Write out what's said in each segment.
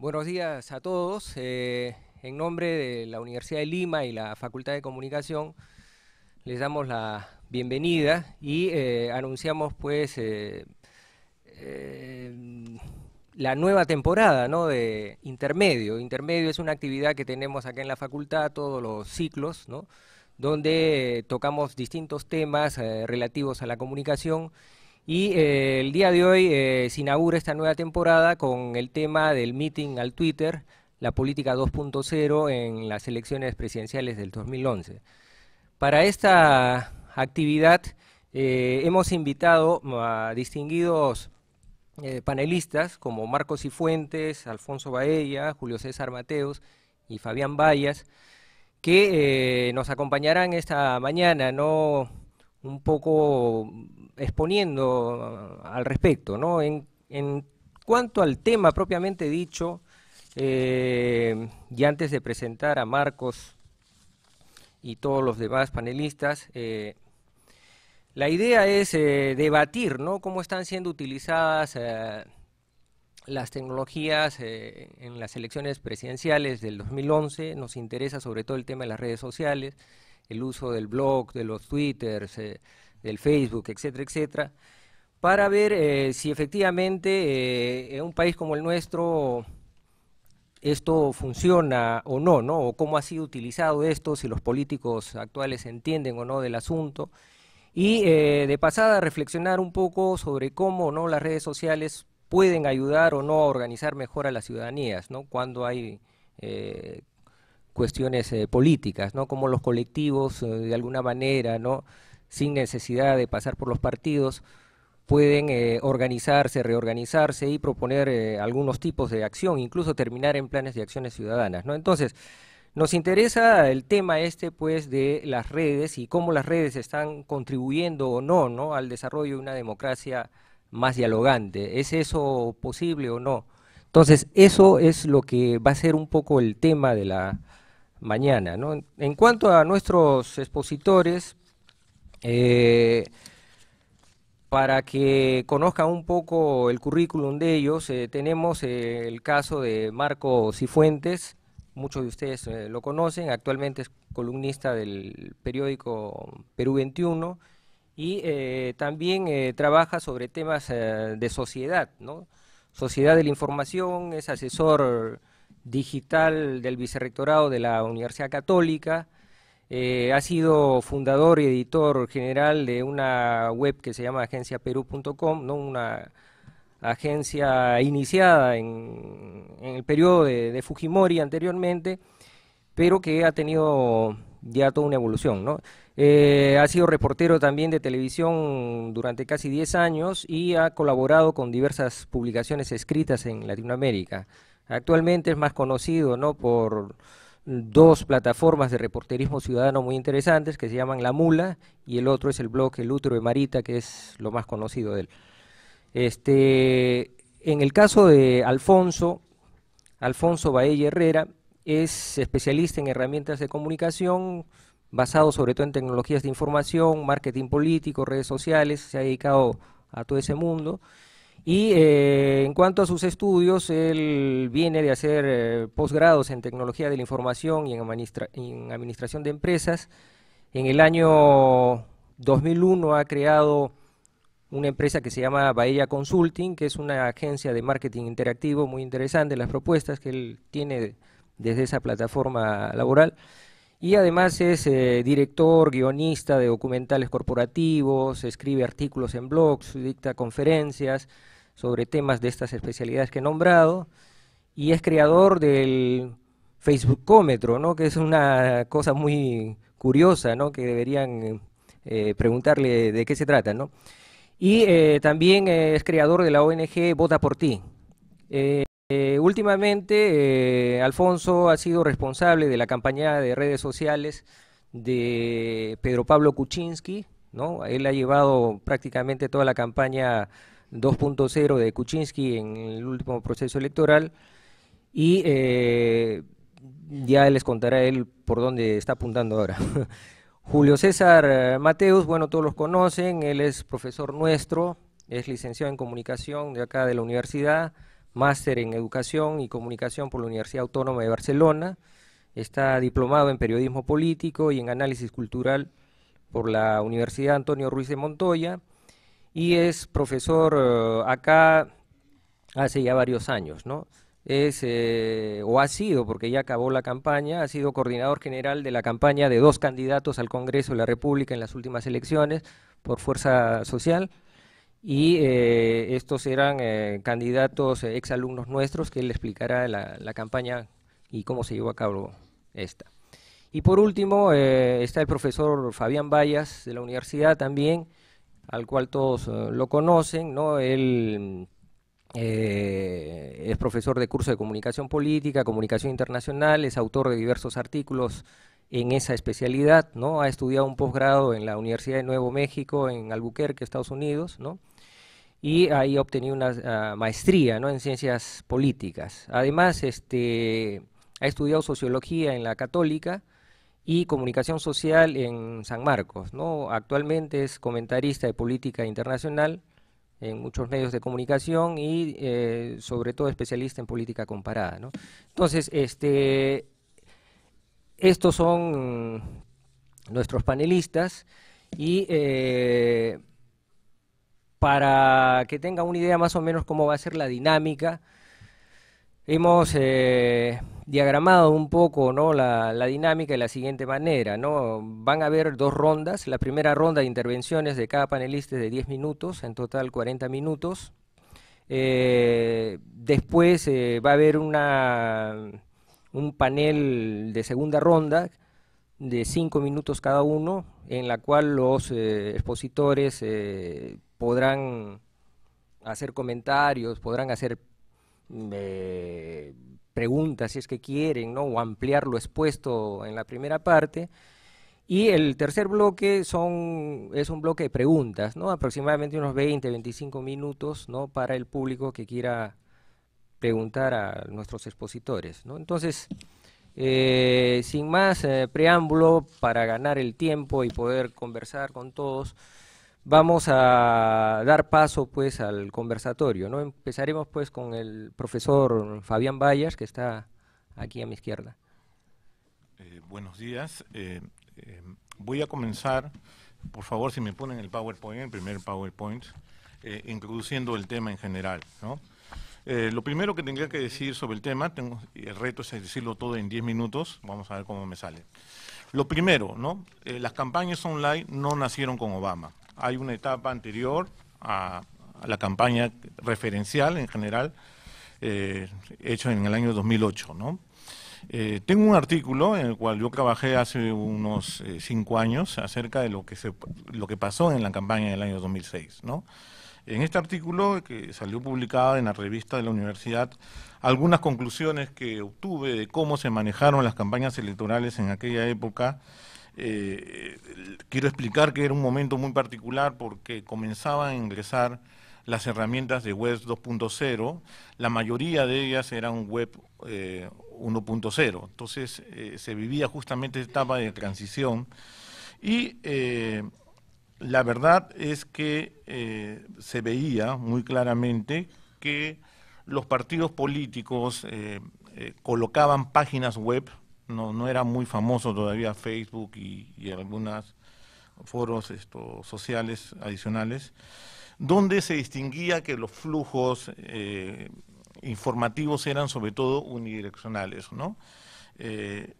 Buenos días a todos. En nombre de la Universidad de Lima y la Facultad de Comunicación, les damos la bienvenida y anunciamos pues la nueva temporada, ¿no?, de Intermedio. Intermedio es una actividad que tenemos acá en la facultad, todos los ciclos, ¿no?, donde tocamos distintos temas relativos a la comunicación. Y el día de hoy se inaugura esta nueva temporada con el tema del meeting al Twitter, la política 2.0 en las elecciones presidenciales del 2011. Para esta actividad hemos invitado a distinguidos panelistas como Marcos Cifuentes, Alfonso Baella, Julio César Mateos y Fabián Bayas, que nos acompañarán esta mañana, ¿no?, un poco exponiendo al respecto, ¿no? En cuanto al tema propiamente dicho, y antes de presentar a Marcos y todos los demás panelistas, la idea es debatir, ¿no?, cómo están siendo utilizadas las tecnologías en las elecciones presidenciales del 2011. Nos interesa sobre todo el tema de las redes sociales, el uso del blog, de los twitters, del Facebook, etcétera, etcétera, para ver si efectivamente en un país como el nuestro esto funciona o no, ¿no?, o cómo ha sido utilizado esto, si los políticos actuales entienden o no del asunto, y de pasada reflexionar un poco sobre cómo, ¿no?, las redes sociales pueden ayudar o no a organizar mejor a las ciudadanías, ¿no?, cuando hay cuestiones políticas, ¿no?, como los colectivos de alguna manera, ¿no?, sin necesidad de pasar por los partidos, pueden organizarse, reorganizarse y proponer algunos tipos de acción, incluso terminar en planes de acciones ciudadanas, ¿no? Entonces, nos interesa el tema pues de las redes y cómo las redes están contribuyendo o no, ¿no?, al desarrollo de una democracia más dialogante. ¿Es eso posible o no? Entonces, eso es lo que va a ser un poco el tema de la mañana, ¿no? En cuanto a nuestros expositores, para que conozcan un poco el currículum de ellos, tenemos el caso de Marcos Cifuentes. Muchos de ustedes lo conocen, actualmente es columnista del periódico Perú 21 y también trabaja sobre temas de sociedad, ¿no?, sociedad de la información, es asesor digital del Vicerrectorado de la Universidad Católica, ha sido fundador y editor general de una web que se llama agenciaperú.com, ¿no?, una agencia iniciada en el periodo de Fujimori anteriormente, pero que ha tenido ya toda una evolución, ¿no? Ha sido reportero también de televisión durante casi 10 años y ha colaborado con diversas publicaciones escritas en Latinoamérica. Actualmente es más conocido, ¿no?, por dos plataformas de reporterismo ciudadano muy interesantes que se llaman La Mula, y el otro es el blog El Útero de Marita, que es lo más conocido de él. En el caso de Alfonso Baella Herrera, es especialista en herramientas de comunicación, basado sobre todo en tecnologías de información, marketing político, redes sociales, se ha dedicado a todo ese mundo. Y en cuanto a sus estudios, él viene de hacer posgrados en tecnología de la información y en administración de empresas. En el año 2001 ha creado una empresa que se llama Baella Consulting, que es una agencia de marketing interactivo muy interesante, las propuestas que él tiene desde esa plataforma laboral. Y además es director, guionista de documentales corporativos, escribe artículos en blogs, dicta conferencias sobre temas de estas especialidades que he nombrado, y es creador del Facebookómetro, ¿no?, que es una cosa muy curiosa, ¿no?, que deberían preguntarle de qué se trata, ¿no? Y también es creador de la ONG Vota por Ti. Últimamente, Alfonso ha sido responsable de la campaña de redes sociales de Pedro Pablo Kuczynski, ¿no? Él ha llevado prácticamente toda la campaña 2.0 de Kuczynski en el último proceso electoral y ya les contará él por dónde está apuntando ahora. Julio César Mateos, bueno, todos los conocen, él es profesor nuestro, es licenciado en comunicación de acá de la universidad, máster en Educación y Comunicación por la Universidad Autónoma de Barcelona, está diplomado en Periodismo Político y en Análisis Cultural por la Universidad Antonio Ruiz de Montoya y es profesor acá hace ya varios años, ¿no? O ha sido, porque ya acabó la campaña, ha sido coordinador general de la campaña de 2 candidatos al Congreso de la República en las últimas elecciones por Fuerza Social, y estos eran candidatos exalumnos nuestros, que él explicará la campaña y cómo se llevó a cabo esta. Y por último está el profesor Fabián Bayas de la universidad también, al cual todos lo conocen, ¿no? Él es profesor de curso de Comunicación Política, Comunicación Internacional, es autor de diversos artículos en esa especialidad, ¿no? Ha estudiado un posgrado en la Universidad de Nuevo México, en Albuquerque, Estados Unidos, ¿no? Y ahí ha obtenido una maestría, ¿no?, en Ciencias Políticas. Además, ha estudiado Sociología en la Católica y Comunicación Social en San Marcos, ¿no? Actualmente es comentarista de política internacional en muchos medios de comunicación y sobre todo especialista en política comparada, ¿no? Entonces, estos son nuestros panelistas y para que tengan una idea más o menos cómo va a ser la dinámica, hemos diagramado un poco, ¿no?, la dinámica de la siguiente manera, ¿no? Van a haber 2 rondas. La primera ronda de intervenciones de cada panelista es de 10 minutos, en total 40 minutos. Después va a haber un panel de segunda ronda de 5 minutos cada uno, en la cual los expositores podrán hacer comentarios, podrán hacer preguntas si es que quieren, ¿no?, o ampliar lo expuesto en la primera parte. Y el tercer bloque es un bloque de preguntas, ¿no?, aproximadamente unos 20-25 minutos, ¿no?, para el público que quiera preguntar a nuestros expositores, ¿no? Entonces, sin más preámbulo, para ganar el tiempo y poder conversar con todos, vamos a dar paso pues al conversatorio, ¿no? Empezaremos pues con el profesor Fabián Bayas, que está aquí a mi izquierda. Buenos días. Voy a comenzar, por favor, si me ponen el PowerPoint, el primer PowerPoint, introduciendo el tema en general, ¿no? Lo primero que tendría que decir sobre el tema, el reto es decirlo todo en 10 minutos, vamos a ver cómo me sale. Lo primero, ¿no? Las campañas online no nacieron con Obama. Hay una etapa anterior a la campaña referencial en general, hecha en el año 2008, ¿no? Tengo un artículo en el cual yo trabajé hace unos 5 años acerca de lo que pasó en la campaña del año 2006, ¿no? En este artículo, que salió publicado en la revista de la universidad, algunas conclusiones que obtuve de cómo se manejaron las campañas electorales en aquella época. Quiero explicar que era un momento muy particular porque comenzaban a ingresar las herramientas de web 2.0, la mayoría de ellas eran web 1.0, entonces se vivía justamente esta etapa de transición y la verdad es que se veía muy claramente que los partidos políticos colocaban páginas web, no era muy famoso todavía Facebook y algunos foros sociales adicionales, donde se distinguía que los flujos informativos eran sobre todo unidireccionales, ¿no?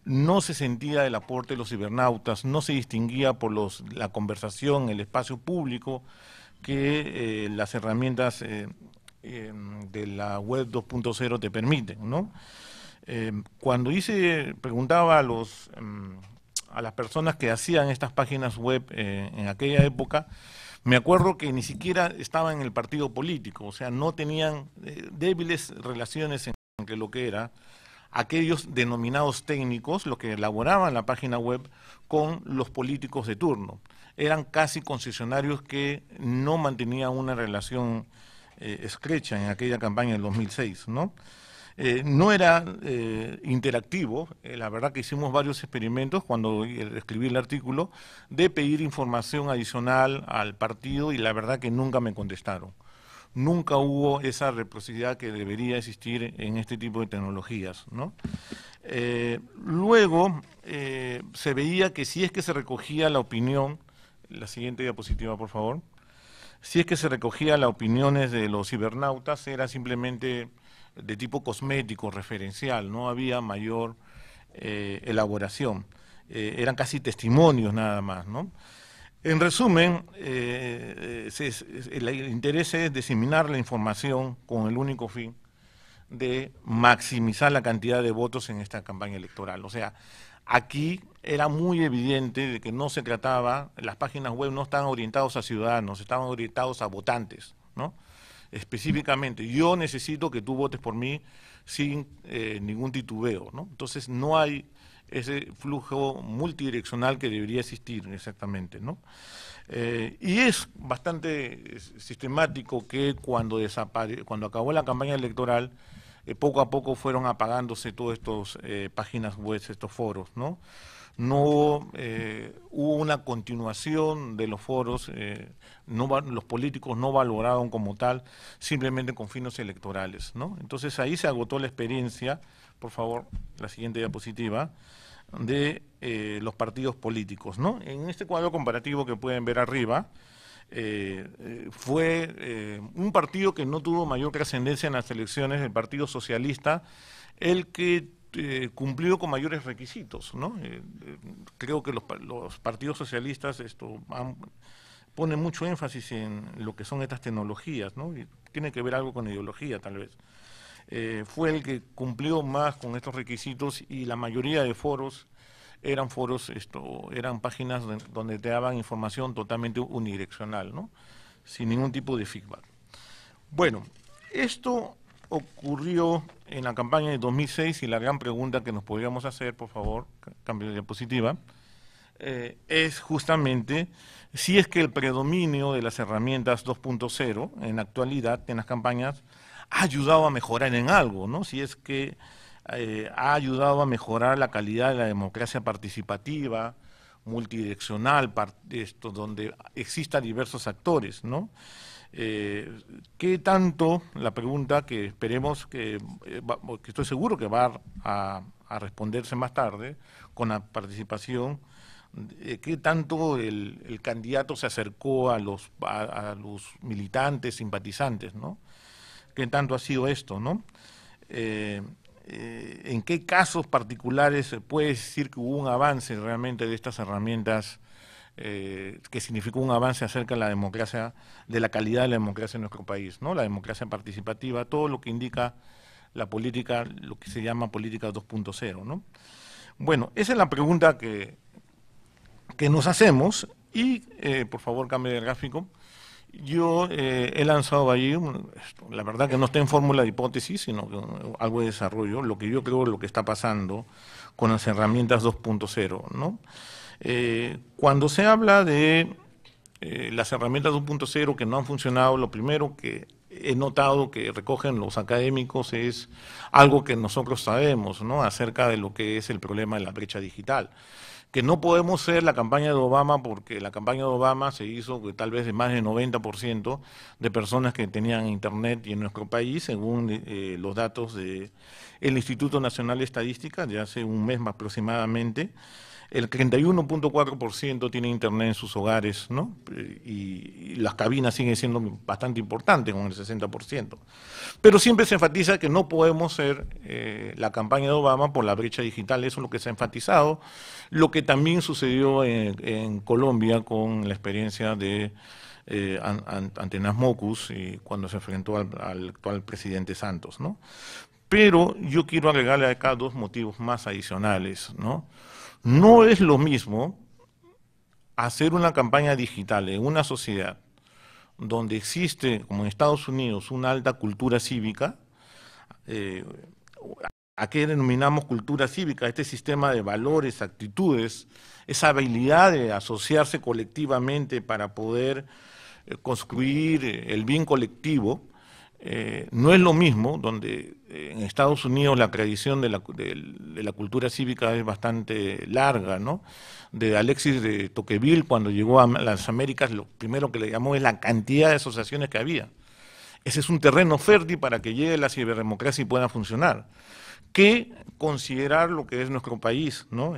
No se sentía el aporte de los cibernautas, no se distinguía por la conversación, el espacio público que las herramientas de la web 2.0 te permiten, ¿no? Cuando preguntaba a las personas que hacían estas páginas web en aquella época, me acuerdo que ni siquiera estaban en el partido político, o sea, no tenían débiles relaciones entre lo que era aquellos denominados técnicos, los que elaboraban la página web, con los políticos de turno. Eran casi concesionarios que no mantenían una relación estrecha en aquella campaña del 2006, ¿no? No era interactivo, la verdad que hicimos varios experimentos cuando escribí el artículo de pedir información adicional al partido y la verdad que nunca me contestaron. nunca hubo esa reciprocidad que debería existir en este tipo de tecnologías, ¿no? Luego se veía que si es que se recogía la opinión, la siguiente diapositiva por favor, si es que se recogía las opiniones de los cibernautas, era simplemente de tipo cosmético, referencial, no había mayor elaboración, eran casi testimonios nada más, ¿no? En resumen, el interés es diseminar la información con el único fin de maximizar la cantidad de votos en esta campaña electoral. O sea, aquí era muy evidente de que no se trataba, las páginas web no estaban orientadas a ciudadanos, estaban orientados a votantes, ¿no? Específicamente, yo necesito que tú votes por mí sin ningún titubeo, ¿no? Entonces no hay ese flujo multidireccional que debería existir exactamente, ¿no? Y es bastante sistemático que cuando acabó la campaña electoral, poco a poco fueron apagándose todas estas páginas web, estos foros, ¿no? No hubo una continuación de los foros, los políticos no valoraron como tal, simplemente con fines electorales, ¿no? Entonces ahí se agotó la experiencia, por favor, la siguiente diapositiva, de los partidos políticos, ¿no? En este cuadro comparativo que pueden ver arriba, fue un partido que no tuvo mayor trascendencia en las elecciones, el Partido Socialista, el que cumplió con mayores requisitos, ¿no? Creo que los partidos socialistas ponen mucho énfasis en lo que son estas tecnologías, ¿no? Y tiene que ver algo con ideología, tal vez. Fue el que cumplió más con estos requisitos y la mayoría de foros eran páginas donde te daban información totalmente unidireccional, ¿no? Sin ningún tipo de feedback. Bueno, esto ocurrió en la campaña de 2006 y la gran pregunta que nos podríamos hacer, por favor, cambio de diapositiva, es justamente si es que el predominio de las herramientas 2.0 en la actualidad en las campañas ha ayudado a mejorar en algo, ¿no? Si es que ha ayudado a mejorar la calidad de la democracia participativa, multidireccional, donde exista diversos actores, ¿no? ¿Qué tanto, la pregunta que esperemos que estoy seguro que va a responderse más tarde, con la participación, qué tanto el candidato se acercó a los militantes, simpatizantes, ¿no? ¿Qué tanto ha sido esto, no? ¿En qué casos particulares se puede decir que hubo un avance realmente de estas herramientas que significó un avance acerca de la democracia, de la calidad de la democracia en nuestro país, ¿no? La democracia participativa, todo lo que indica la política, lo que se llama política 2.0, ¿no? Bueno, esa es la pregunta que nos hacemos y, por favor, cambie de gráfico. Yo he lanzado allí, la verdad que no está en fórmula de hipótesis, sino algo de desarrollo, lo que yo creo lo que está pasando con las herramientas 2.0, ¿no? Cuando se habla de las herramientas 2.0 que no han funcionado, lo primero que he notado que recogen los académicos es algo que nosotros sabemos, ¿no? Acerca de lo que es el problema de la brecha digital. Que no podemos ser la campaña de Obama, porque la campaña de Obama se hizo tal vez de más del 90% de personas que tenían internet y en nuestro país, según los datos del Instituto Nacional de Estadística, de hace un mes aproximadamente, el 31.4% tiene internet en sus hogares, ¿no? Y las cabinas siguen siendo bastante importantes, con el 60%. Pero siempre se enfatiza que no podemos ser la campaña de Obama por la brecha digital, eso es lo que se ha enfatizado, lo que también sucedió en Colombia con la experiencia de Antanas Mockus cuando se enfrentó al actual presidente Santos, ¿no? Pero yo quiero agregarle acá dos motivos más adicionales, ¿no? No es lo mismo hacer una campaña digital en una sociedad donde existe, como en Estados Unidos, una alta cultura cívica. ¿A qué denominamos cultura cívica? Este sistema de valores, actitudes, esa habilidad de asociarse colectivamente para poder construir el bien colectivo. No es lo mismo, donde en Estados Unidos la tradición de la cultura cívica es bastante larga, ¿no? De Alexis de Tocqueville, cuando llegó a las Américas, lo primero que le llamó es la cantidad de asociaciones que había. Ese es un terreno fértil para que llegue la ciberdemocracia y pueda funcionar. Que considerar lo que es nuestro país, ¿no?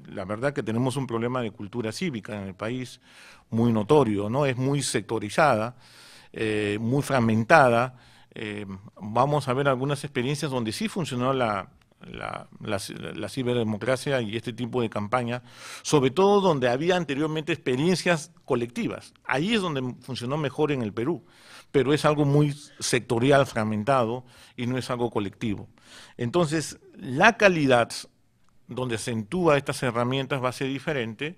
La verdad que tenemos un problema de cultura cívica en el país muy notorio, ¿no? Es muy sectorizada, muy fragmentada. Vamos a ver algunas experiencias donde sí funcionó la ciberdemocracia y este tipo de campaña, sobre todo donde había anteriormente experiencias colectivas. Ahí es donde funcionó mejor en el Perú, pero es algo muy sectorial, fragmentado, y no es algo colectivo. Entonces, la calidad donde se acentúa estas herramientas va a ser diferente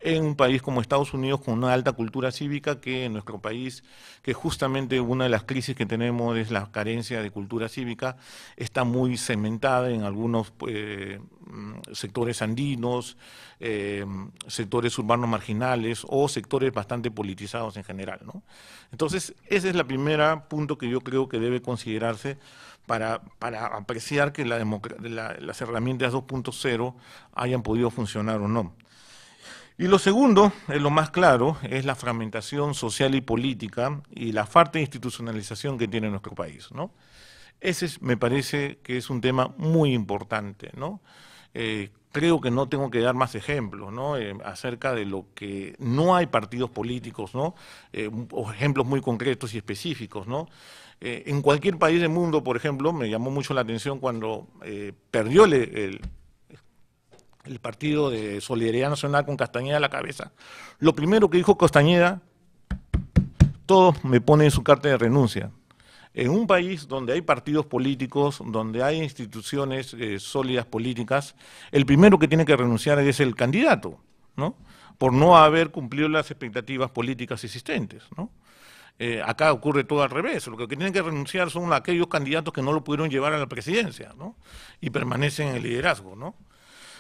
en un país como Estados Unidos con una alta cultura cívica que en nuestro país, que justamente una de las crisis que tenemos es la carencia de cultura cívica, está muy cementada en algunos sectores andinos, sectores urbanos marginales o sectores bastante politizados en general, ¿no? Entonces, ese es el primer punto que yo creo que debe considerarse para apreciar que las herramientas 2.0 hayan podido funcionar o no. Y lo segundo, es lo más claro, es la fragmentación social y política y la falta de institucionalización que tiene nuestro país, ¿no? Me parece que es un tema muy importante, ¿no? Creo que no tengo que dar más ejemplos, ¿no? Acerca de lo que no hay partidos políticos, ¿no? O ejemplos muy concretos y específicos, ¿no? En cualquier país del mundo, por ejemplo, me llamó mucho la atención cuando perdió el Partido de Solidaridad Nacional con Castañeda a la cabeza. Lo primero que dijo Castañeda, todos me ponen en su carta de renuncia. En un país donde hay partidos políticos, donde hay instituciones sólidas políticas, el primero que tiene que renunciar es el candidato, ¿no? Por no haber cumplido las expectativas políticas existentes, ¿no? Acá ocurre todo al revés, lo que tienen que renunciar son aquellos candidatos que no lo pudieron llevar a la presidencia, ¿no? Y permanecen en el liderazgo, ¿no?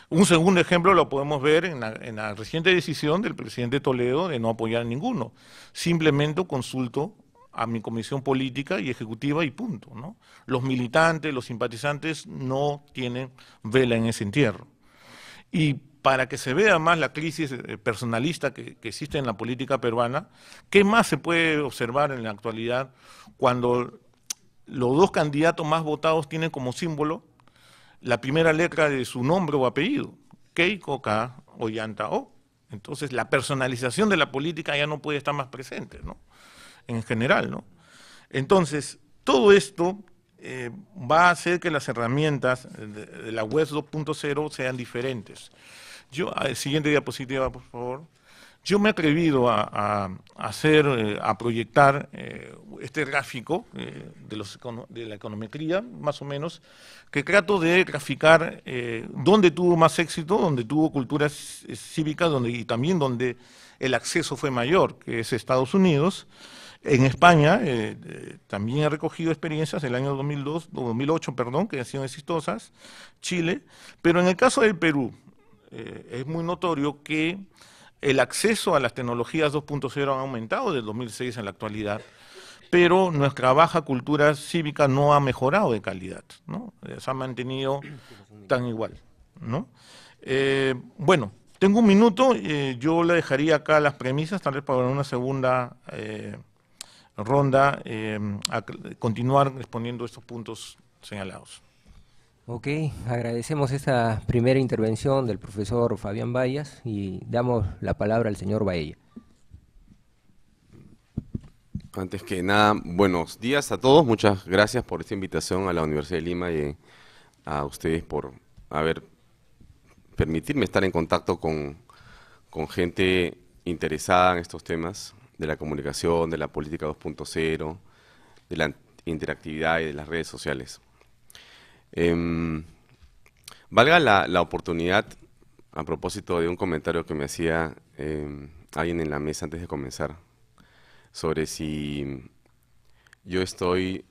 Un segundo ejemplo lo podemos ver en la reciente decisión del presidente Toledo de no apoyar a ninguno. Simplemente consulto a mi comisión política y ejecutiva y punto, ¿no? Los militantes, los simpatizantes no tienen vela en ese entierro. Y para que se vea más la crisis personalista que existe en la política peruana, ¿qué más se puede observar en la actualidad cuando los dos candidatos más votados tienen como símbolo la primera letra de su nombre o apellido, Keiko, K, Ollanta, O? Entonces, la personalización de la política ya no puede estar más presente, ¿no? En general, ¿no? Entonces, todo esto va a hacer que las herramientas de la web 2.0 sean diferentes. Siguiente diapositiva, por favor. Yo me he atrevido a proyectar este gráfico de la econometría, más o menos, que trato de graficar dónde tuvo más éxito, dónde tuvo cultura cívica, y también donde el acceso fue mayor, que es Estados Unidos. En España también he recogido experiencias del año 2008, que han sido exitosas, Chile, pero en el caso del Perú es muy notorio que el acceso a las tecnologías 2.0 ha aumentado desde 2006 en la actualidad, pero nuestra baja cultura cívica no ha mejorado de calidad, ¿no? Se ha mantenido tan igual, ¿no? Bueno, tengo un minuto, yo le dejaría acá las premisas, tal vez para una segunda ronda, a continuar respondiendo estos puntos señalados. Ok, agradecemos esta primera intervención del profesor Fabián Bayas y damos la palabra al señor Baella. Antes que nada, buenos días a todos. Muchas gracias por esta invitación a la Universidad de Lima y a ustedes por permitirme estar en contacto con gente interesada en estos temas de la comunicación, de la política 2.0, de la interactividad y de las redes sociales. Valga la oportunidad, a propósito de un comentario que me hacía alguien en la mesa antes de comenzar, sobre si yo estoy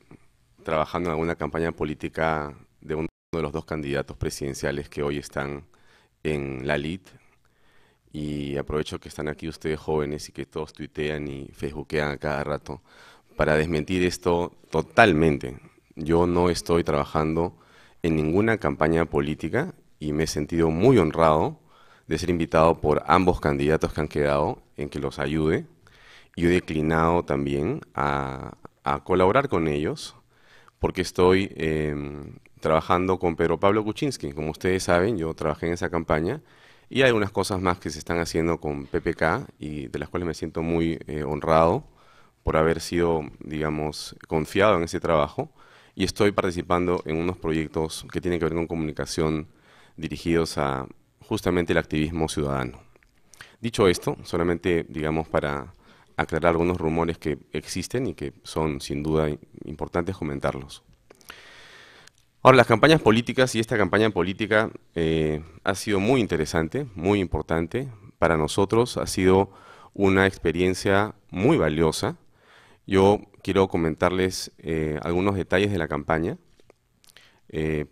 trabajando en alguna campaña política de uno de los dos candidatos presidenciales que hoy están en la lid, y aprovecho que están aquí ustedes jóvenes y que todos tuitean y facebookean a cada rato para desmentir esto totalmente. Yo no estoy trabajando en ninguna campaña política y me he sentido muy honrado de ser invitado por ambos candidatos que han quedado en que los ayude. Yo he declinado también a a colaborar con ellos porque estoy trabajando con Pedro Pablo Kuczynski. Como ustedes saben, yo trabajé en esa campaña y hay algunas cosas más que se están haciendo con PPK y de las cuales me siento muy honrado por haber sido, digamos, confiado en ese trabajo y estoy participando en unos proyectos que tienen que ver con comunicación dirigidos a justamente el activismo ciudadano. Dicho esto, solamente, digamos, para aclarar algunos rumores que existen y que son sin duda importantes comentarlos. Ahora, las campañas políticas y esta campaña política ha sido muy interesante, muy importante. Para nosotros ha sido una experiencia muy valiosa. Yo quiero comentarles algunos detalles de la campaña.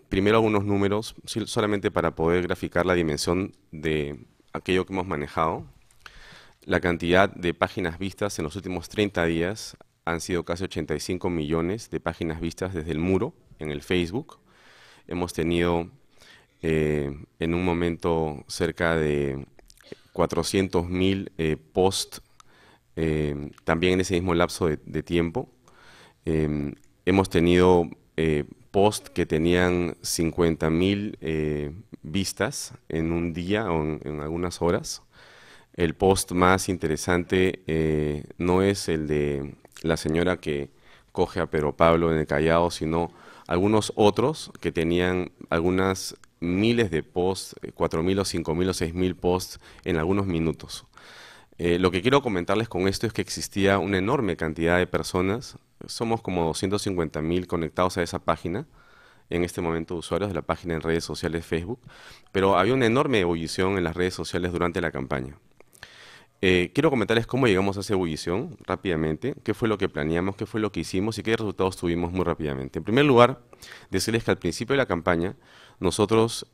Primero algunos números, solamente para poder graficar la dimensión de aquello que hemos manejado. La cantidad de páginas vistas en los últimos 30 días han sido casi 85 millones de páginas vistas desde el muro en el Facebook. Hemos tenido en un momento cerca de 400.000 posts también en ese mismo lapso de tiempo. Hemos tenido posts que tenían 50.000 vistas en un día o en algunas horas. El post más interesante no es el de la señora que coge a Pedro Pablo en el Callao, sino algunos otros que tenían algunas miles de posts, 4.000 o 5.000 o 6.000 posts en algunos minutos. Lo que quiero comentarles con esto es que existía una enorme cantidad de personas, somos como 250.000 conectados a esa página, en este momento usuarios de la página en redes sociales Facebook, pero había una enorme ebullición en las redes sociales durante la campaña. Quiero comentarles cómo llegamos a esa ebullición rápidamente, qué fue lo que planeamos, qué fue lo que hicimos y qué resultados tuvimos muy rápidamente. En primer lugar, decirles que al principio de la campaña nosotros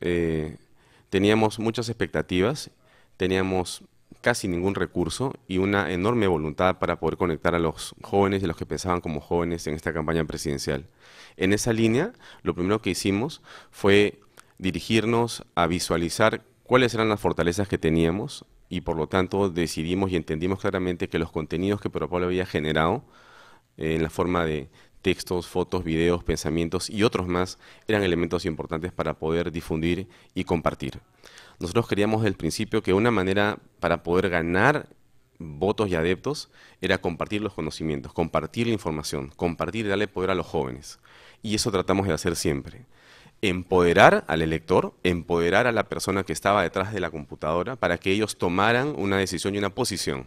teníamos muchas expectativas, teníamos casi ningún recurso y una enorme voluntad para poder conectar a los jóvenes y a los que pensaban como jóvenes en esta campaña presidencial. En esa línea, lo primero que hicimos fue dirigirnos a visualizar cuáles eran las fortalezas que teníamos y por lo tanto decidimos y entendimos claramente que los contenidos que Pedro Pablo había generado en la forma de textos, fotos, videos, pensamientos y otros más eran elementos importantes para poder difundir y compartir. Nosotros queríamos desde el principio que una manera para poder ganar votos y adeptos era compartir los conocimientos, compartir la información, compartir y darle poder a los jóvenes. Y eso tratamos de hacer siempre. Empoderar al elector, empoderar a la persona que estaba detrás de la computadora para que ellos tomaran una decisión y una posición.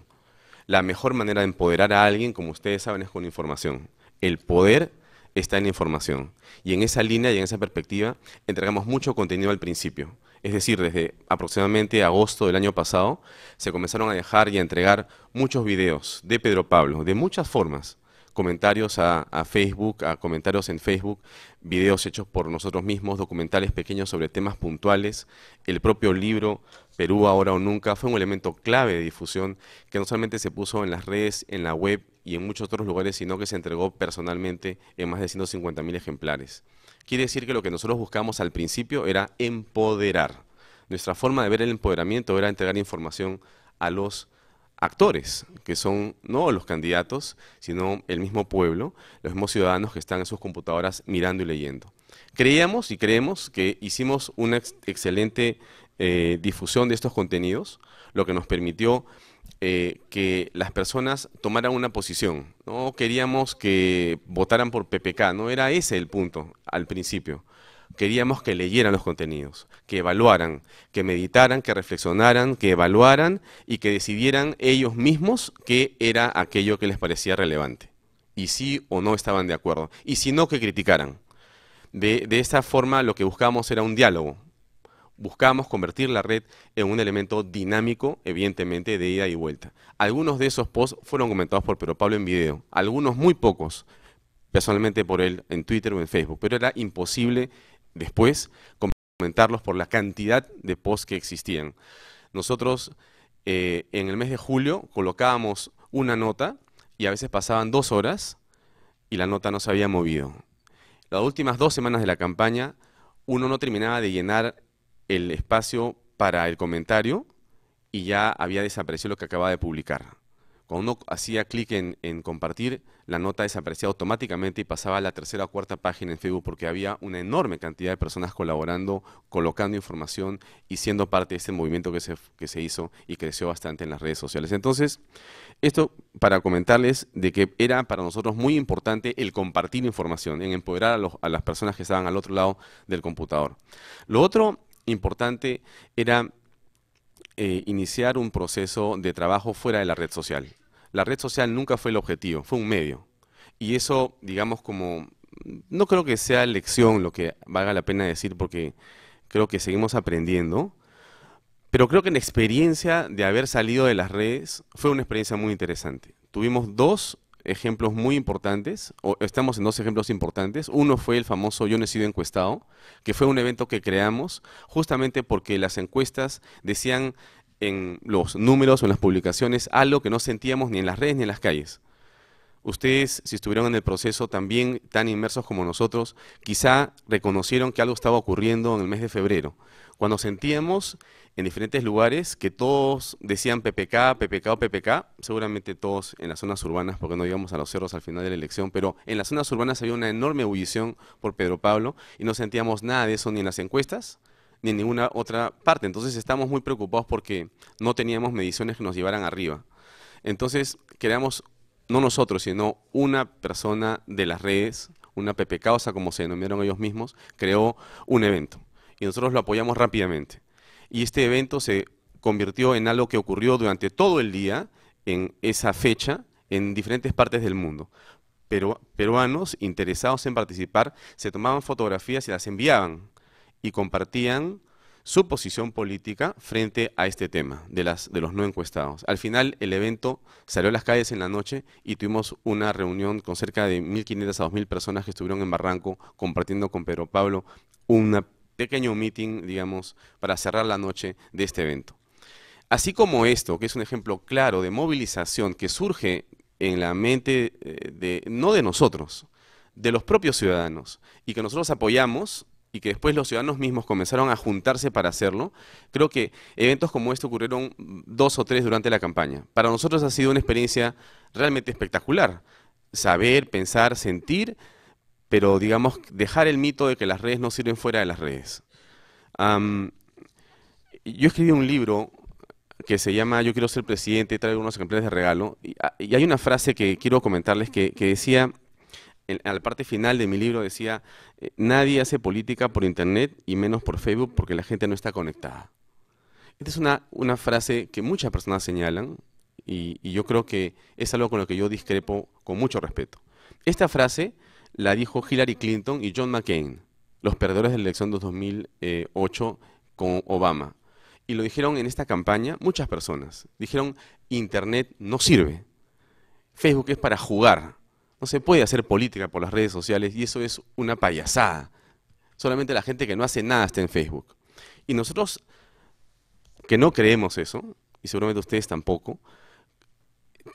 La mejor manera de empoderar a alguien, como ustedes saben, es con información. El poder está en la información. Y en esa línea y en esa perspectiva entregamos mucho contenido al principio. Es decir, desde aproximadamente agosto del año pasado se comenzaron a dejar y a entregar muchos videos de Pedro Pablo, de muchas formas. Comentarios a Facebook, a comentarios en Facebook, videos hechos por nosotros mismos, documentales pequeños sobre temas puntuales. El propio libro Perú ahora o nunca fue un elemento clave de difusión que no solamente se puso en las redes, en la web y en muchos otros lugares, sino que se entregó personalmente en más de 150.000 ejemplares. Quiere decir que lo que nosotros buscamos al principio era empoderar. Nuestra forma de ver el empoderamiento era entregar información a los actores, que son no los candidatos, sino el mismo pueblo, los mismos ciudadanos que están en sus computadoras mirando y leyendo. Creíamos y creemos que hicimos una excelente difusión de estos contenidos, lo que nos permitió que las personas tomaran una posición. No queríamos que votaran por PPK, no era ese el punto al principio. Queríamos que leyeran los contenidos, que evaluaran, que meditaran, que reflexionaran, que evaluaran y que decidieran ellos mismos qué era aquello que les parecía relevante. Y sí o no estaban de acuerdo. Y si no, que criticaran. De esta forma lo que buscábamos era un diálogo. Buscábamos convertir la red en un elemento dinámico, evidentemente, de ida y vuelta. Algunos de esos posts fueron comentados por Pedro Pablo en video, algunos muy pocos, personalmente por él en Twitter o en Facebook, pero era imposible después comentarlos por la cantidad de posts que existían. Nosotros en el mes de julio colocábamos una nota y a veces pasaban 2 horas y la nota no se había movido. Las últimas 2 semanas de la campaña uno no terminaba de llenar el espacio para el comentario y ya había desaparecido lo que acababa de publicar. Cuando uno hacía clic en compartir, la nota desaparecía automáticamente y pasaba a la tercera o cuarta página en Facebook porque había una enorme cantidad de personas colaborando, colocando información y siendo parte de este movimiento que se hizo y creció bastante en las redes sociales. Entonces, esto para comentarles de que era para nosotros muy importante el compartir información, en empoderar a las personas que estaban al otro lado del computador. Lo otro importante era iniciar un proceso de trabajo fuera de la red social. La red social nunca fue el objetivo, fue un medio. Y eso, digamos, no creo que sea lección lo que valga la pena decir, porque creo que seguimos aprendiendo, pero creo que la experiencia de haber salido de las redes fue una experiencia muy interesante. Tuvimos dos ejemplos muy importantes, o estamos en dos ejemplos importantes. Uno fue el famoso Yo no he sido encuestado, que fue un evento que creamos justamente porque las encuestas decían en los números o en las publicaciones algo que no sentíamos ni en las redes ni en las calles. Ustedes, si estuvieron en el proceso también tan inmersos como nosotros, quizá reconocieron que algo estaba ocurriendo en el mes de febrero, cuando sentíamos en diferentes lugares que todos decían PPK, PPK o PPK, seguramente todos en las zonas urbanas, porque no íbamos a los cerros al final de la elección, pero en las zonas urbanas había una enorme ebullición por Pedro Pablo y no sentíamos nada de eso ni en las encuestas, ni en ninguna otra parte. Entonces estamos muy preocupados porque no teníamos mediciones que nos llevaran arriba. Entonces creamos, no nosotros, sino una persona de las redes, una PPK, o sea, como se denominaron ellos mismos, creó un evento. Y nosotros lo apoyamos rápidamente. Y este evento se convirtió en algo que ocurrió durante todo el día, en esa fecha, en diferentes partes del mundo. Peruanos interesados en participar se tomaban fotografías y las enviaban y compartían su posición política frente a este tema de los no encuestados. Al final el evento salió a las calles en la noche y tuvimos una reunión con cerca de 1.500 a 2.000 personas que estuvieron en Barranco compartiendo con Pedro Pablo un pequeño meeting, digamos, para cerrar la noche de este evento. Así como esto, que es un ejemplo claro de movilización que surge en la mente no de nosotros, de los propios ciudadanos, y que nosotros apoyamos, y que después los ciudadanos mismos comenzaron a juntarse para hacerlo, creo que eventos como este ocurrieron 2 o 3 durante la campaña. Para nosotros ha sido una experiencia realmente espectacular. Saber, pensar, sentir, pero digamos, dejar el mito de que las redes no sirven fuera de las redes. Yo escribí un libro que se llama Yo quiero ser presidente, traigo unos ejemplares de regalo, y hay una frase que quiero comentarles que decía, a la parte final de mi libro decía, nadie hace política por internet y menos por Facebook porque la gente no está conectada. Esta es una frase que muchas personas señalan y yo creo que es algo con lo que yo discrepo con mucho respeto. Esta frase la dijo Hillary Clinton y John McCain, los perdedores de la elección de 2008 con Obama. Y lo dijeron en esta campaña muchas personas. Dijeron, internet no sirve. Facebook es para jugar. No se puede hacer política por las redes sociales y eso es una payasada. Solamente la gente que no hace nada está en Facebook. Y nosotros, que no creemos eso, y seguramente ustedes tampoco,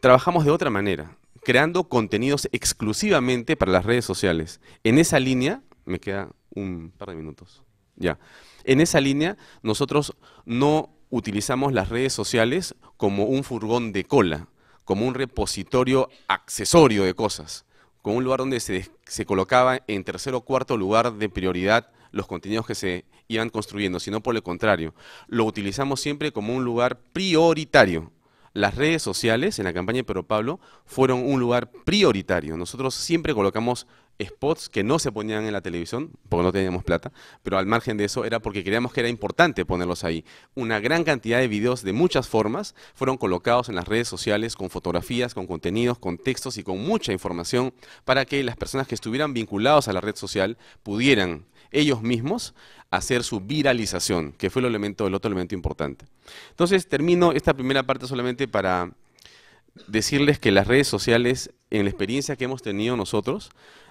trabajamos de otra manera, creando contenidos exclusivamente para las redes sociales. En esa línea, me queda un par de minutos, ya. En esa línea, nosotros no utilizamos las redes sociales como un furgón de cola, como un repositorio accesorio de cosas, como un lugar donde se colocaba en tercer o cuarto lugar de prioridad los contenidos que se iban construyendo, sino por el contrario, lo utilizamos siempre como un lugar prioritario. Las redes sociales en la campaña de Pedro Pablo fueron un lugar prioritario. Nosotros siempre colocamos spots que no se ponían en la televisión, porque no teníamos plata, pero al margen de eso era porque creíamos que era importante ponerlos ahí. Una gran cantidad de videos de muchas formas fueron colocados en las redes sociales con fotografías, con contenidos, con textos y con mucha información para que las personas que estuvieran vinculados a la red social pudieran ellos mismos hacer su viralización, que fue el otro elemento importante. Entonces termino esta primera parte solamente para decirles que las redes sociales, en la experiencia que hemos tenido nosotros,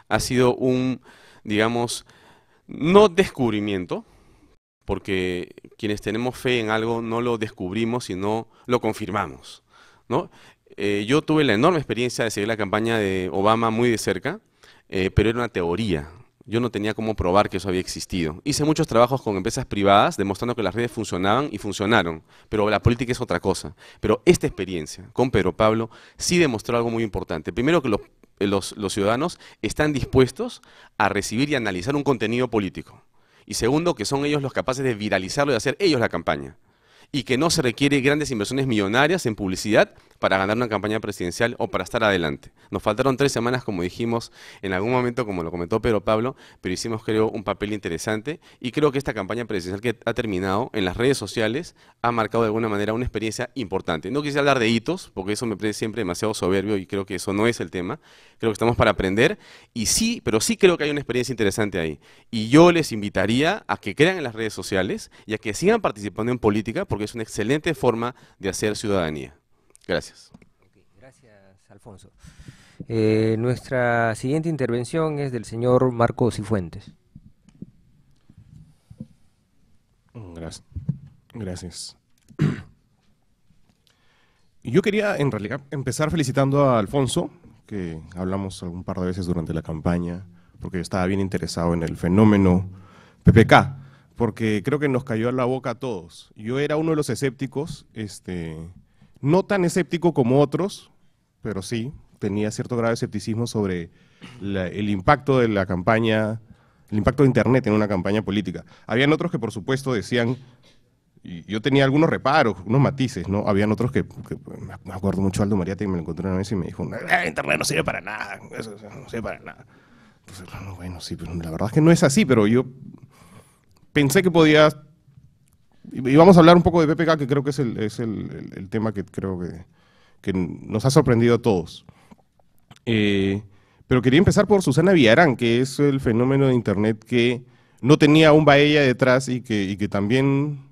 ha sido un, digamos, no descubrimiento, porque quienes tenemos fe en algo no lo descubrimos, sino lo confirmamos, ¿no? Yo tuve la enorme experiencia de seguir la campaña de Obama muy de cerca, pero era una teoría. Yo no tenía cómo probar que eso había existido. Hice muchos trabajos con empresas privadas demostrando que las redes funcionaban y funcionaron, pero la política es otra cosa. Pero esta experiencia con Pedro Pablo sí demostró algo muy importante. Primero, que los ciudadanos están dispuestos a recibir y analizar un contenido político. Y segundo, que son ellos los capaces de viralizarlo y de hacer ellos la campaña. Y que no se requiere grandes inversiones millonarias en publicidad para ganar una campaña presidencial o para estar adelante. Nos faltaron 3 semanas, como dijimos en algún momento, como lo comentó Pedro Pablo, pero hicimos, creo, un papel interesante, y creo que esta campaña presidencial que ha terminado en las redes sociales ha marcado de alguna manera una experiencia importante. No quisiera hablar de hitos, porque eso me parece siempre demasiado soberbio y creo que eso no es el tema. Creo que estamos para aprender, y sí, pero sí creo que hay una experiencia interesante ahí. Y yo les invitaría a que crean en las redes sociales y a que sigan participando en política, porque es una excelente forma de hacer ciudadanía. Gracias. Gracias, Alfonso. Nuestra siguiente intervención es del señor Marcos Cifuentes. Gracias. Yo quería, en realidad, empezar felicitando a Alfonso, que hablamos algún par de veces durante la campaña, porque yo estaba bien interesado en el fenómeno PPK, porque creo que nos cayó a la boca a todos. Yo era uno de los escépticos, no tan escéptico como otros, pero sí, tenía cierto grado de escepticismo sobre el impacto de la campaña, el impacto de Internet en una campaña política. Habían otros que, por supuesto, decían, y yo tenía algunos reparos, unos matices, ¿no? Habían otros que me acuerdo mucho, Aldo Mariate, que me lo encontré una vez y me dijo, Internet no sirve para nada, eso no sirve para nada. Entonces, bueno, sí, pero la verdad es que no es así, pero yo pensé que podía. Y vamos a hablar un poco de PPK, que creo que es el tema que creo que nos ha sorprendido a todos. Pero quería empezar por Susana Villarán, que es el fenómeno de Internet que no tenía un Baella detrás y que también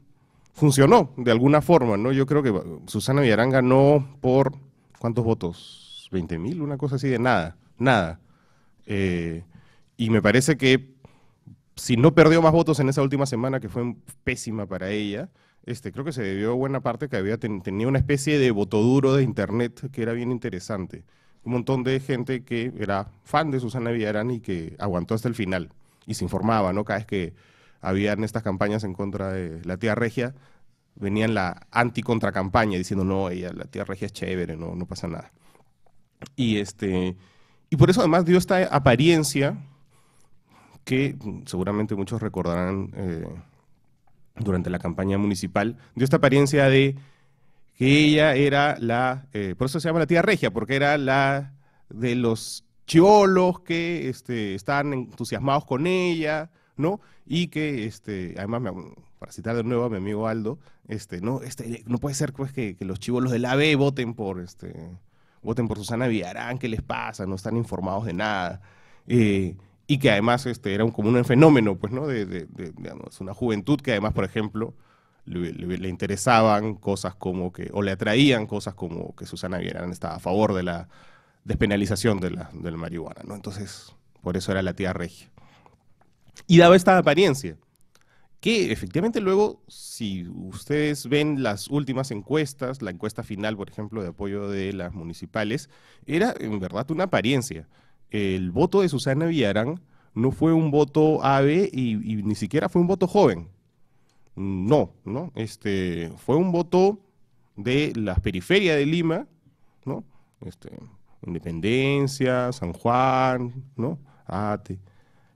funcionó de alguna forma, ¿no? Yo creo que Susana Villarán ganó por, ¿cuántos votos? ¿20.000? Una cosa así de nada, nada. Y me parece que si no perdió más votos en esa última semana, que fue pésima para ella, creo que se debió buena parte que tenía una especie de voto duro de Internet que era bien interesante. Un montón de gente que era fan de Susana Villarán y que aguantó hasta el final y se informaba, ¿no? Cada vez que habían estas campañas en contra de la tía Regia, venían la anti-contracampaña diciendo, no, la tía Regia es chévere, no pasa nada. Y por eso además dio esta apariencia que seguramente muchos recordarán durante la campaña municipal, dio esta apariencia de que ella era por eso se llama la tía Regia, porque era la de los chibolos que estaban entusiasmados con ella, ¿no? Y que, además, para citar de nuevo a mi amigo Aldo, no puede ser pues, que los chibolos del AB voten por Susana Villarán, ¿qué les pasa? No están informados de nada. Y que además era como un fenómeno, pues, ¿no? Digamos, una juventud que además, por ejemplo, le interesaban cosas como o le atraían cosas como que Susana Villarán estaba a favor de la despenalización de la marihuana, ¿no? Entonces, por eso era la tía Regia. Y daba esta apariencia, que efectivamente luego, si ustedes ven las últimas encuestas, la encuesta final, por ejemplo, de apoyo de las municipales, era en verdad una apariencia. El voto de Susana Villarán no fue un voto ave y ni siquiera fue un voto joven. No. Fue un voto de las periferias de Lima, ¿no? Independencia, San Juan, ¿no? Ate,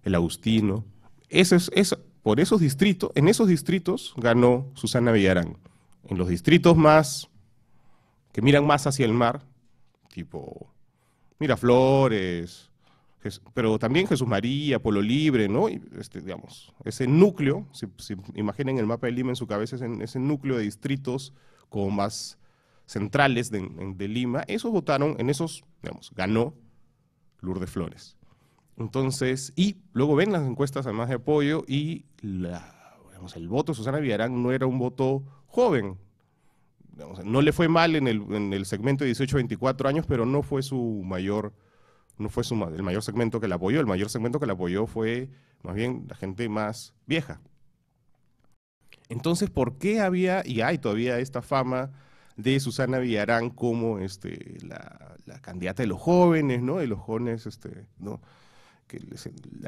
el Agustino. Por esos distritos, en esos distritos ganó Susana Villarán. En los distritos que miran más hacia el mar, tipo Miraflores, pero también Jesús María, Pueblo Libre, ¿no? Y digamos, ese núcleo, si imaginen el mapa de Lima en su cabeza, ese núcleo de distritos como más centrales de Lima, esos votaron, en esos, digamos, ganó Lourdes Flores. Entonces, y luego ven las encuestas además de apoyo y el voto de Susana Villarán no era un voto joven. Digamos, no le fue mal en el segmento de 18 a 24 años, pero no fue el mayor segmento que la apoyó. El mayor segmento que la apoyó fue más bien la gente más vieja. Entonces, ¿por qué había y hay todavía esta fama de Susana Villarán como la candidata de los jóvenes, ¿no? De los jóvenes, ¿no?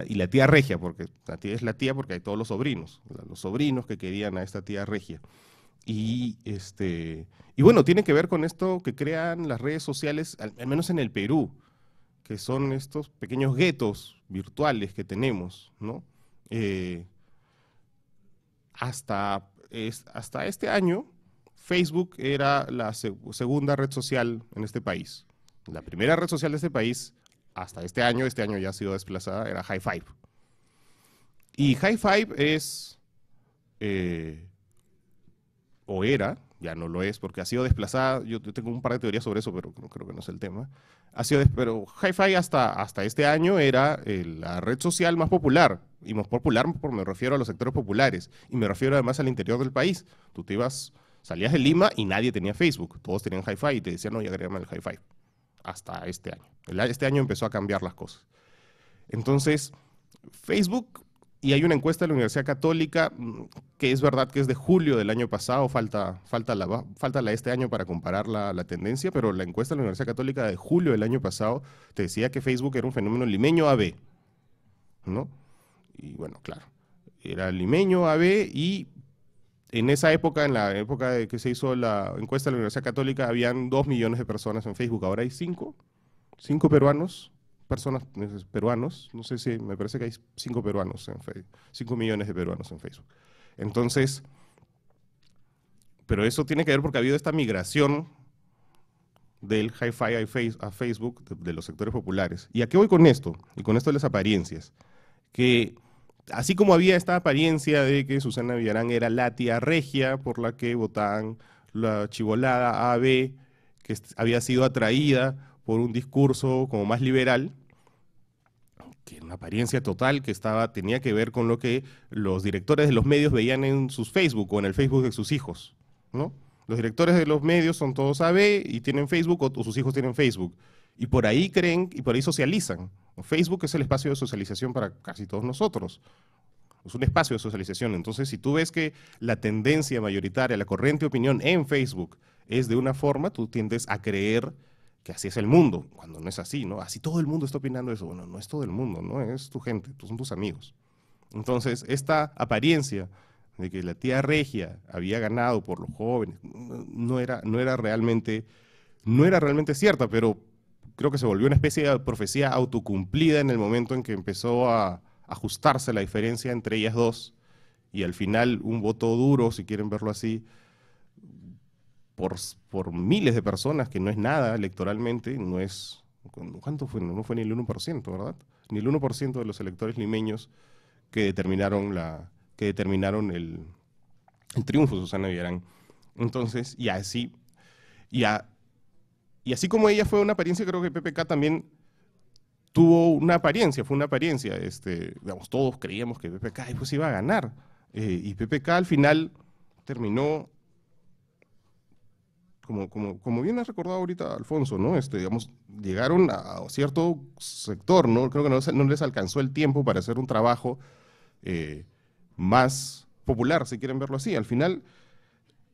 y la tía regia, porque la tía es la tía porque hay todos los sobrinos que querían a esta tía regia. Y bueno, tiene que ver con esto que crean las redes sociales, al menos en el Perú, que son estos pequeños guetos virtuales que tenemos, ¿no? Hasta este año, Facebook era la segunda red social en este país. La primera red social de este país, hasta este año ya ha sido desplazada, era Hi5. Y Hi5 es, o era, ya no lo es, porque ha sido desplazada, yo tengo un par de teorías sobre eso, pero creo que no es el tema. Pero Hi5 hasta este año era la red social más popular, y más popular me refiero a los sectores populares, y me refiero además al interior del país. Tú salías de Lima y nadie tenía Facebook, todos tenían Hi5 y te decían, no, ya agrégame el Hi5. Hasta este año. Este año empezó a cambiar las cosas. Entonces, Facebook, y hay una encuesta de la Universidad Católica, que es verdad que es de julio del año pasado, falta la de este año para comparar la tendencia, pero la encuesta de la Universidad Católica de julio del año pasado te decía que Facebook era un fenómeno limeño AB, ¿no? Y bueno, claro, era limeño AB, y en esa época, en la época de que se hizo la encuesta de la Universidad Católica, habían 2 millones de personas en Facebook. Ahora hay 5 peruanos, no sé si, me parece que hay 5 peruanos en Facebook, 5 millones de peruanos en Facebook. Entonces, pero eso tiene que ver porque ha habido esta migración del Hi5 a Facebook de los sectores populares. ¿Y a qué voy con esto? Y con esto de las apariencias. Que así como había esta apariencia de que Susana Villarán era la tía regia por la que votaban la chibolada AB, que había sido atraída por un discurso como más liberal, que era una apariencia total que tenía que ver con lo que los directores de los medios veían en sus Facebook o en el Facebook de sus hijos, ¿no? Los directores de los medios son todos AB y tienen Facebook, o sus hijos tienen Facebook. Y por ahí creen y por ahí socializan. Facebook es el espacio de socialización para casi todos nosotros. Es un espacio de socialización. Entonces, si tú ves que la tendencia mayoritaria, la corriente opinión en Facebook es de una forma, tú tiendes a creer que así es el mundo, cuando no es así, ¿no? Así todo el mundo está opinando eso. Bueno, no es todo el mundo, ¿no? Es tu gente, son tus amigos. Entonces, esta apariencia de que la tía regia había ganado por los jóvenes no era realmente cierta, pero creo que se volvió una especie de profecía autocumplida en el momento en que empezó a ajustarse la diferencia entre ellas dos, y al final un voto duro, si quieren verlo así, por miles de personas, que no es nada electoralmente, no es, ¿cuánto fue? No fue ni el 1%, ¿verdad? Ni el 1% de los electores limeños que determinaron el triunfo de Susana Villarán. Entonces, y así como ella fue una apariencia, creo que PPK también tuvo una apariencia, fue una apariencia. Digamos, todos creíamos que PPK pues iba a ganar. Y PPK al final terminó, como bien has recordado ahorita, Alfonso, ¿no? Digamos, llegaron a cierto sector, ¿no? Creo que no les alcanzó el tiempo para hacer un trabajo más popular, si quieren verlo así. Al final,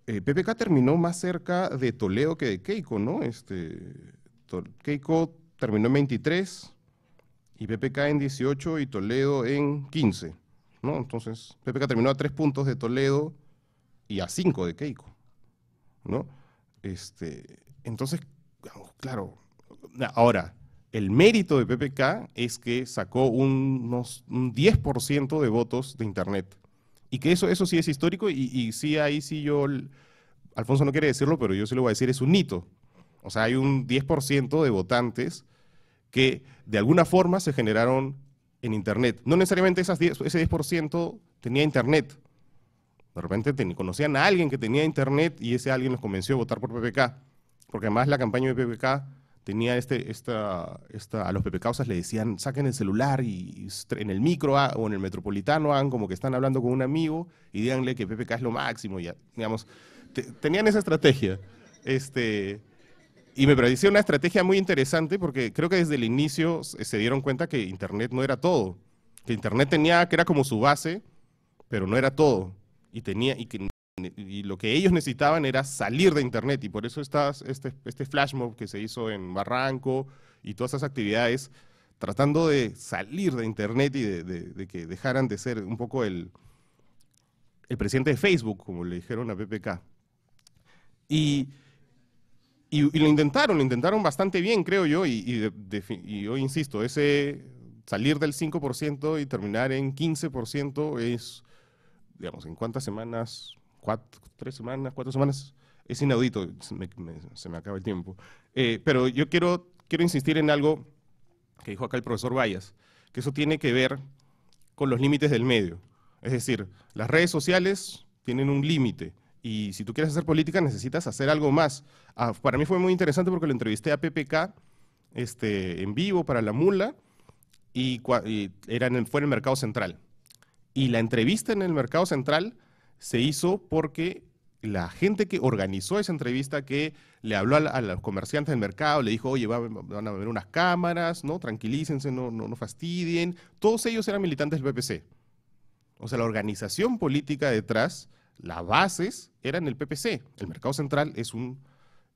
PPK terminó más cerca de Toledo que de Keiko, ¿no? Keiko terminó en 23, y PPK en 18 y Toledo en 15, ¿no? Entonces, PPK terminó a 3 puntos de Toledo y a 5 de Keiko, ¿no? Entonces, claro, ahora, el mérito de PPK es que sacó un 10% de votos de Internet. Y que eso sí es histórico, y sí, ahí sí Alfonso no quiere decirlo, pero yo sí lo voy a decir, es un hito. O sea, hay un 10% de votantes que de alguna forma se generaron en Internet. No necesariamente ese 10% tenía Internet. De repente conocían a alguien que tenía Internet y ese alguien los convenció de votar por PPK. Porque además la campaña de PPK tenía a los PPKistas le decían, saquen el celular y en el micro o en el metropolitano hagan como que están hablando con un amigo y díganle que PPK es lo máximo. Y digamos, tenían esa estrategia. Y me pareció una estrategia muy interesante porque creo que desde el inicio se dieron cuenta que Internet no era todo. Que Internet que era como su base, pero no era todo. Y lo que ellos necesitaban era salir de Internet, y por eso este flash mob que se hizo en Barranco y todas esas actividades tratando de salir de Internet y de que dejaran de ser un poco el presidente de Facebook, como le dijeron a PPK. Y lo intentaron bastante bien, creo yo, y hoy insisto, ese salir del 5% y terminar en 15% es, digamos, ¿en cuántas semanas? ¿3 semanas? ¿4 semanas? Es inaudito, se me acaba el tiempo. Pero yo quiero insistir en algo que dijo acá el profesor Bayas, que eso tiene que ver con los límites del medio. Es decir, las redes sociales tienen un límite y si tú quieres hacer política necesitas hacer algo más. Para mí fue muy interesante porque lo entrevisté a PPK en vivo para La Mula y fue en el Mercado Central. Y la entrevista en el Mercado Central se hizo porque la gente que organizó esa entrevista, que le habló a los comerciantes del mercado, le dijo, oye, van a haber unas cámaras, ¿no? Tranquilícense, no fastidien. Todos ellos eran militantes del PPC. O sea, la organización política detrás, las bases, eran el PPC. El Mercado Central es un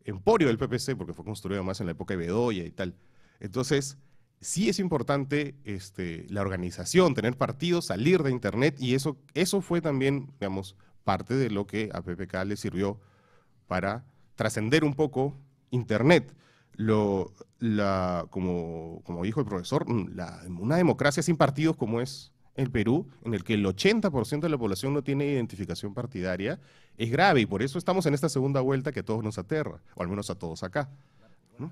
emporio del PPC, porque fue construido más en la época de Bedoya y tal. Entonces, sí es importante la organización, tener partidos, salir de Internet, y eso fue también, digamos, parte de lo que a PPK le sirvió para trascender un poco Internet. Como dijo el profesor, una democracia sin partidos como es el Perú, en el que el 80% de la población no tiene identificación partidaria, es grave, y por eso estamos en esta segunda vuelta que a todos nos aterra, o al menos a todos acá, ¿no?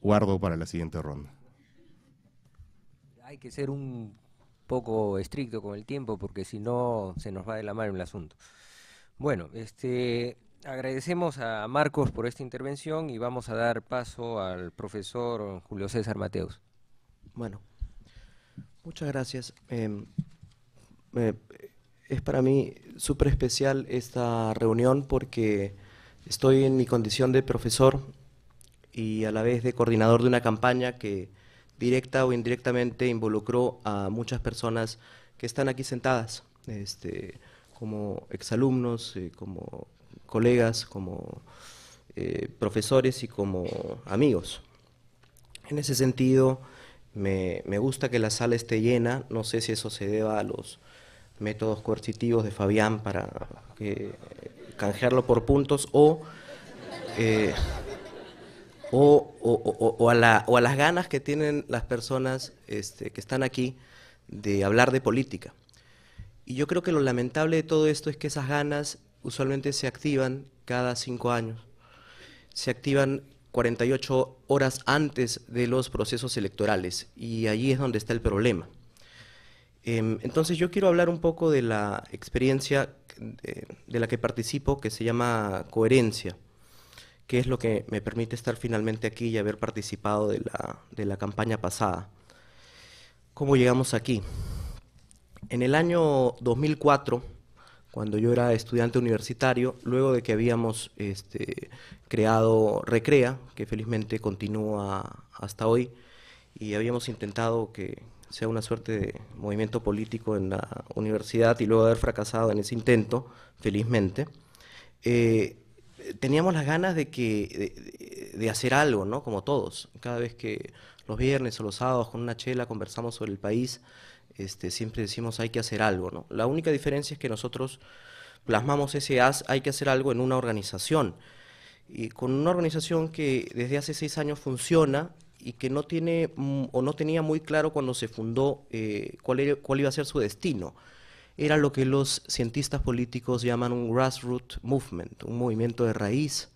Guardo para la siguiente ronda. Hay que ser un poco estricto con el tiempo porque si no se nos va de la mano el asunto. Bueno, agradecemos a Marcos por esta intervención y vamos a dar paso al profesor Julio César Mateus. Bueno, muchas gracias. Es para mí súper especial esta reunión porque estoy en mi condición de profesor y a la vez de coordinador de una campaña que directa o indirectamente involucró a muchas personas que están aquí sentadas, como exalumnos, como colegas, como profesores y como amigos. En ese sentido, me gusta que la sala esté llena. No sé si eso se deba a los métodos coercitivos de Fabián para canjearlo por puntos o a las ganas que tienen las personas que están aquí de hablar de política. Y yo creo que lo lamentable de todo esto es que esas ganas usualmente se activan cada 5 años. Se activan 48 horas antes de los procesos electorales y allí es donde está el problema. Entonces yo quiero hablar un poco de la experiencia de la que participo, que se llama coherencia, que es lo que me permite estar finalmente aquí y haber participado de la campaña pasada. ¿Cómo llegamos aquí? En el año 2004, cuando yo era estudiante universitario, luego de que habíamos creado Recrea, que felizmente continúa hasta hoy, y habíamos intentado que sea una suerte de movimiento político en la universidad, y luego de haber fracasado en ese intento, felizmente, teníamos las ganas de hacer algo, ¿no? Como todos. Cada vez que los viernes o los sábados con una chela conversamos sobre el país, siempre decimos hay que hacer algo, ¿no? La única diferencia es que nosotros plasmamos ese hay que hacer algo en una organización, y con una organización que desde hace 6 años funciona y que no tiene o no tenía muy claro cuando se fundó cuál iba a ser su destino. Era lo que los cientistas políticos llaman un grassroots movement, un movimiento de raíz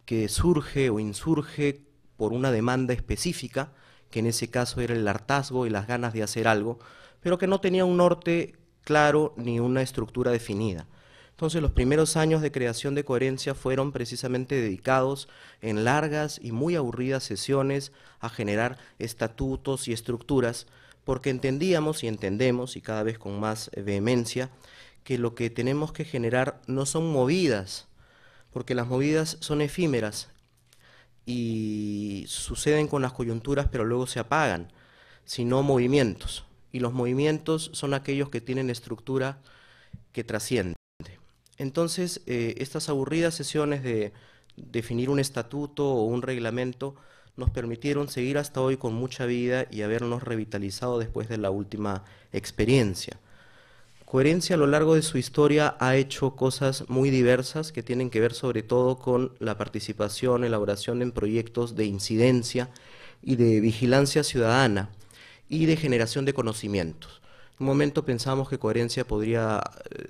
que surge o insurge por una demanda específica, que en ese caso era el hartazgo y las ganas de hacer algo, pero que no tenía un norte claro ni una estructura definida. Entonces los primeros años de creación de Coherencia fueron precisamente dedicados en largas y muy aburridas sesiones a generar estatutos y estructuras, porque entendíamos y entendemos, y cada vez con más vehemencia, que lo que tenemos que generar no son movidas, porque las movidas son efímeras y suceden con las coyunturas pero luego se apagan, sino movimientos. Y los movimientos son aquellos que tienen estructura que trasciende. Entonces, estas aburridas sesiones de definir un estatuto o un reglamento nos permitieron seguir hasta hoy con mucha vida y habernos revitalizado después de la última experiencia. Coherencia a lo largo de su historia ha hecho cosas muy diversas que tienen que ver sobre todo con la participación, elaboración en proyectos de incidencia y de vigilancia ciudadana y de generación de conocimientos. En un momento pensamos que Coherencia podría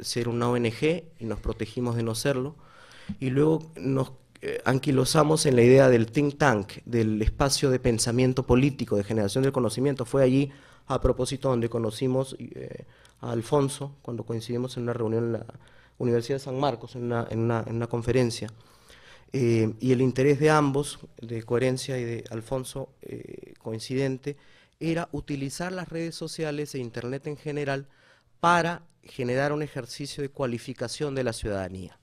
ser una ONG y nos protegimos de no serlo, y luego nos anquilosamos en la idea del think tank, del espacio de pensamiento político, de generación del conocimiento. Fue allí, a propósito, donde conocimos a Alfonso, cuando coincidimos en una reunión en la Universidad de San Marcos, en una conferencia, y el interés de ambos, de Coherencia y de Alfonso, coincidente, era utilizar las redes sociales e Internet en general para generar un ejercicio de cualificación de la ciudadanía.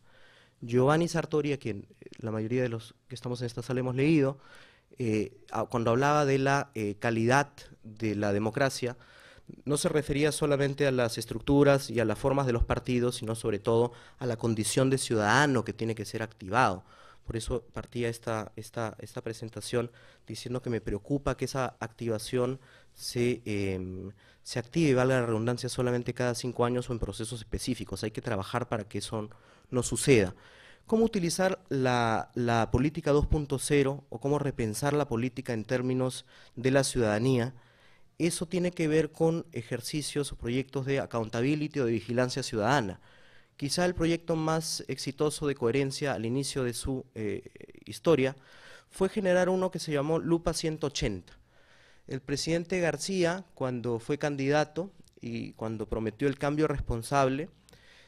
Giovanni Sartori, a quien la mayoría de los que estamos en esta sala hemos leído, cuando hablaba de la calidad de la democracia, no se refería solamente a las estructuras y a las formas de los partidos, sino sobre todo a la condición de ciudadano que tiene que ser activado. Por eso partía esta presentación diciendo que me preocupa que esa activación se active, valga la redundancia, solamente cada 5 años o en procesos específicos. Hay que trabajar para que eso no suceda. ¿Cómo utilizar la política 2.0 o cómo repensar la política en términos de la ciudadanía? Eso tiene que ver con ejercicios o proyectos de accountability o de vigilancia ciudadana. Quizá el proyecto más exitoso de Coherencia al inicio de su historia fue generar uno que se llamó Lupa 180. El presidente García, cuando fue candidato y cuando prometió el cambio responsable,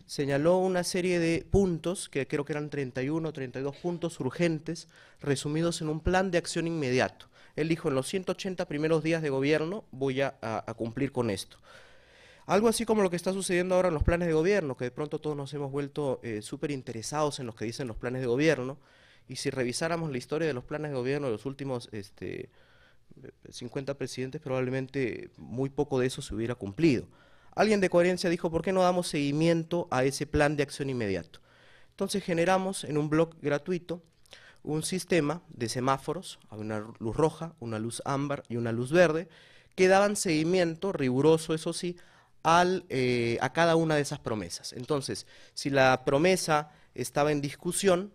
señaló una serie de puntos, que creo que eran 31 o 32 puntos urgentes, resumidos en un plan de acción inmediato. Él dijo, en los 180 primeros días de gobierno voy a cumplir con esto. Algo así como lo que está sucediendo ahora en los planes de gobierno, que de pronto todos nos hemos vuelto súper interesados en lo que dicen los planes de gobierno, y si revisáramos la historia de los planes de gobierno de los últimos 50 presidentes, probablemente muy poco de eso se hubiera cumplido. Alguien de Coherencia dijo, ¿por qué no damos seguimiento a ese plan de acción inmediato? Entonces generamos en un blog gratuito un sistema de semáforos, una luz roja, una luz ámbar y una luz verde, que daban seguimiento, riguroso eso sí, a cada una de esas promesas. Entonces, si la promesa estaba en discusión,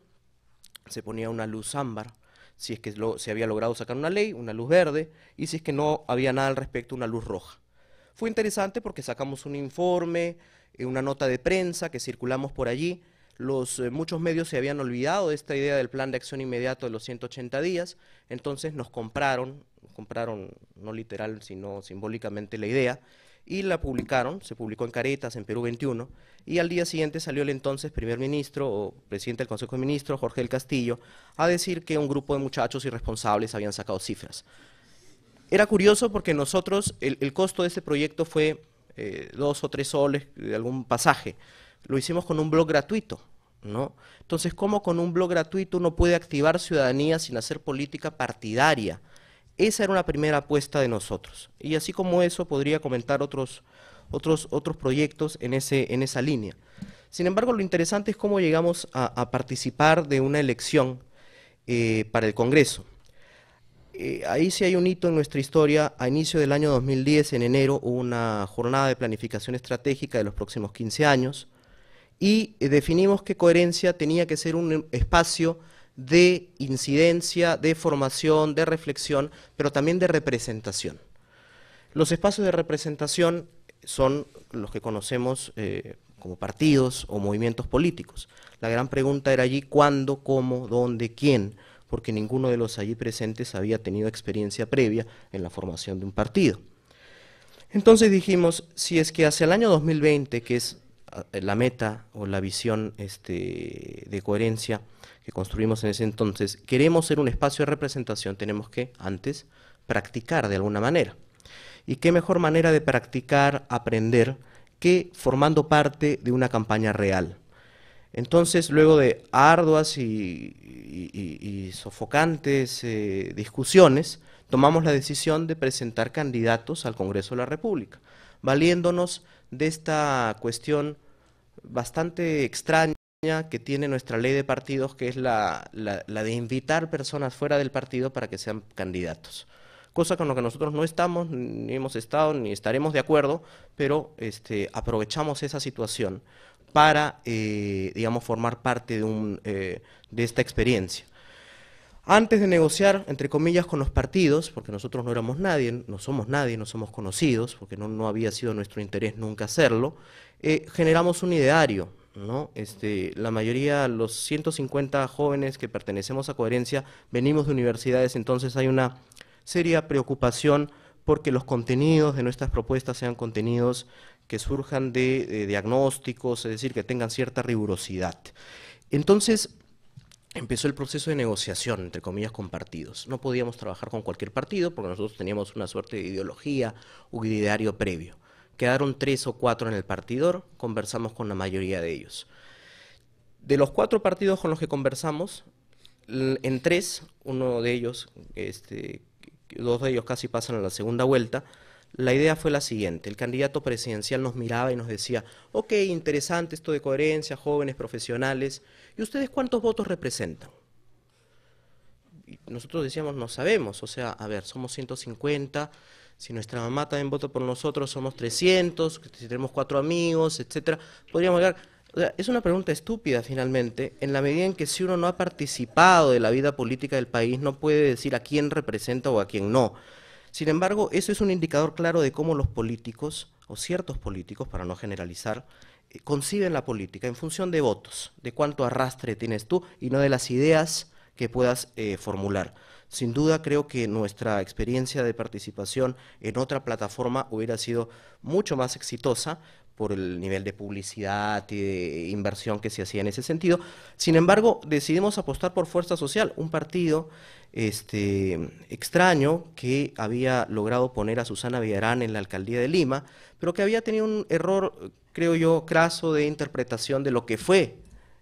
se ponía una luz ámbar, si es que se había logrado sacar una ley, una luz verde, y si es que no había nada al respecto, una luz roja. Fue interesante porque sacamos un informe, una nota de prensa que circulamos por allí. Muchos medios se habían olvidado de esta idea del plan de acción inmediato de los 180 días, entonces nos compraron no literal sino simbólicamente la idea, y la publicaron, se publicó en Caretas, en Perú 21, y al día siguiente salió el entonces primer ministro o presidente del Consejo de Ministros, Jorge del Castillo, a decir que un grupo de muchachos irresponsables habían sacado cifras. Era curioso porque nosotros, el costo de ese proyecto fue 2 o 3 soles de algún pasaje. Lo hicimos con un blog gratuito, ¿no? Entonces, ¿cómo con un blog gratuito uno puede activar ciudadanía sin hacer política partidaria? Esa era una primera apuesta de nosotros. Y así como eso, podría comentar otros proyectos en esa línea. Sin embargo, lo interesante es cómo llegamos a participar de una elección para el Congreso. Ahí sí hay un hito en nuestra historia. A inicio del año 2010, en enero, hubo una jornada de planificación estratégica de los próximos 15 años y definimos que Coherencia tenía que ser un espacio de incidencia, de formación, de reflexión, pero también de representación. Los espacios de representación son los que conocemos como partidos o movimientos políticos. La gran pregunta era allí cuándo, cómo, dónde, quién, porque ninguno de los allí presentes había tenido experiencia previa en la formación de un partido. Entonces dijimos, si es que hacia el año 2020, que es la meta o la visión de Coherencia que construimos en ese entonces, queremos ser un espacio de representación, tenemos que antes practicar de alguna manera. ¿Y qué mejor manera de practicar, aprender, que formando parte de una campaña real? Entonces, luego de arduas y sofocantes discusiones, tomamos la decisión de presentar candidatos al Congreso de la República, valiéndonos de esta cuestión bastante extraña que tiene nuestra ley de partidos, que es la de invitar personas fuera del partido para que sean candidatos. Cosa con lo que nosotros no estamos, ni hemos estado, ni estaremos de acuerdo, pero aprovechamos esa situación para, digamos, formar parte de esta experiencia. Antes de negociar, entre comillas, con los partidos, porque nosotros no éramos nadie, no somos nadie, no somos conocidos, porque no había sido nuestro interés nunca hacerlo, generamos un ideario, ¿no? La mayoría, los 150 jóvenes que pertenecemos a Coherencia, venimos de universidades, entonces hay una seria preocupación porque los contenidos de nuestras propuestas sean contenidos que surjan de diagnósticos, es decir, que tengan cierta rigurosidad. Entonces, empezó el proceso de negociación, entre comillas, con partidos. No podíamos trabajar con cualquier partido porque nosotros teníamos una suerte de ideología o ideario previo. Quedaron 3 o 4 en el partidor, conversamos con la mayoría de ellos. De los 4 partidos con los que conversamos, en 3, uno de ellos, 2 de ellos casi pasan a la segunda vuelta, la idea fue la siguiente: el candidato presidencial nos miraba y nos decía, ok, interesante esto de Coherencia, jóvenes profesionales, ¿y ustedes cuántos votos representan? Y nosotros decíamos, no sabemos, o sea, a ver, somos 150, si nuestra mamá también vota por nosotros, somos 300, si tenemos 4 amigos, etcétera, podríamos llegar. O sea, es una pregunta estúpida finalmente, en la medida en que si uno no ha participado de la vida política del país, no puede decir a quién representa o a quién no. Sin embargo, eso es un indicador claro de cómo los políticos, o ciertos políticos, para no generalizar, conciben la política en función de votos, de cuánto arrastre tienes tú y no de las ideas que puedas formular. Sin duda creo que nuestra experiencia de participación en otra plataforma hubiera sido mucho más exitosa por el nivel de publicidad y de inversión que se hacía en ese sentido. Sin embargo, decidimos apostar por Fuerza Social, un partido extraño que había logrado poner a Susana Villarán en la alcaldía de Lima, pero que había tenido un error, creo yo, craso de interpretación de lo que fue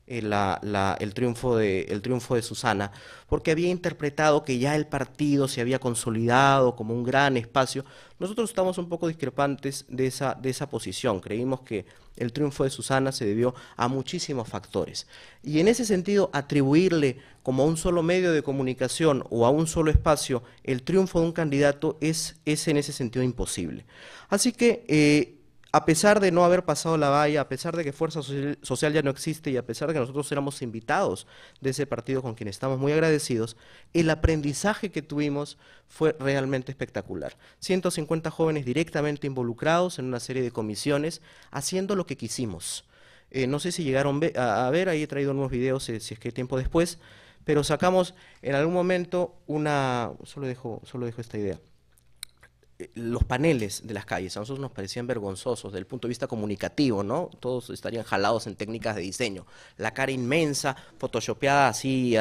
el triunfo de Susana, porque había interpretado que ya el partido se había consolidado como un gran espacio. Nosotros estamos un poco discrepantes de esa posición. Creímos que el triunfo de Susana se debió a muchísimos factores. Y en ese sentido, atribuirle como a un solo medio de comunicación o a un solo espacio el triunfo de un candidato es en ese sentido imposible. Así que a pesar de no haber pasado la valla, a pesar de que Fuerza Social ya no existe y a pesar de que nosotros éramos invitados de ese partido con quien estamos muy agradecidos, el aprendizaje que tuvimos fue realmente espectacular. 150 jóvenes directamente involucrados en una serie de comisiones, haciendo lo que quisimos. No sé si llegaron a ver, ahí he traído unos videos si es que hay tiempo después, pero sacamos en algún momento solo dejo esta idea. Los paneles de las calles a nosotros nos parecían vergonzosos desde el punto de vista comunicativo, ¿no? Todos estarían jalados en técnicas de diseño. La cara inmensa, photoshopeada así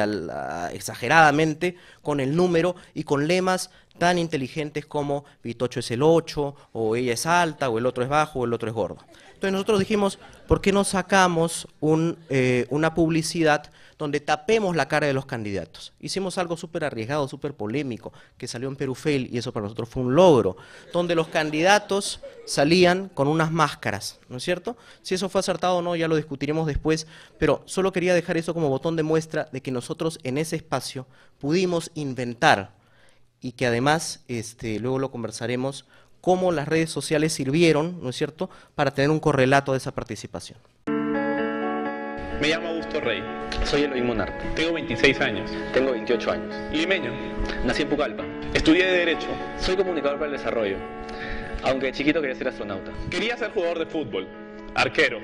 exageradamente, con el número y con lemas tan inteligentes como Vitocho es el 8, o ella es alta, o el otro es bajo, o el otro es gordo. Entonces nosotros dijimos, ¿por qué no sacamos una publicidad donde tapemos la cara de los candidatos? Hicimos algo súper arriesgado, súper polémico, que salió en Perufail, y eso para nosotros fue un logro, donde los candidatos salían con unas máscaras, ¿no es cierto? Si eso fue acertado o no, ya lo discutiremos después, pero solo quería dejar eso como botón de muestra de que nosotros en ese espacio pudimos inventar, y que además, luego lo conversaremos, cómo las redes sociales sirvieron, ¿no es cierto?, para tener un correlato de esa participación. Me llamo Augusto Rey. Soy Elohim Monarte. Tengo 26 años. Tengo 28 años. Limeño. Nací en Pucallpa. Estudié de Derecho. Soy comunicador para el desarrollo, aunque de chiquito quería ser astronauta. Quería ser jugador de fútbol. Arquero.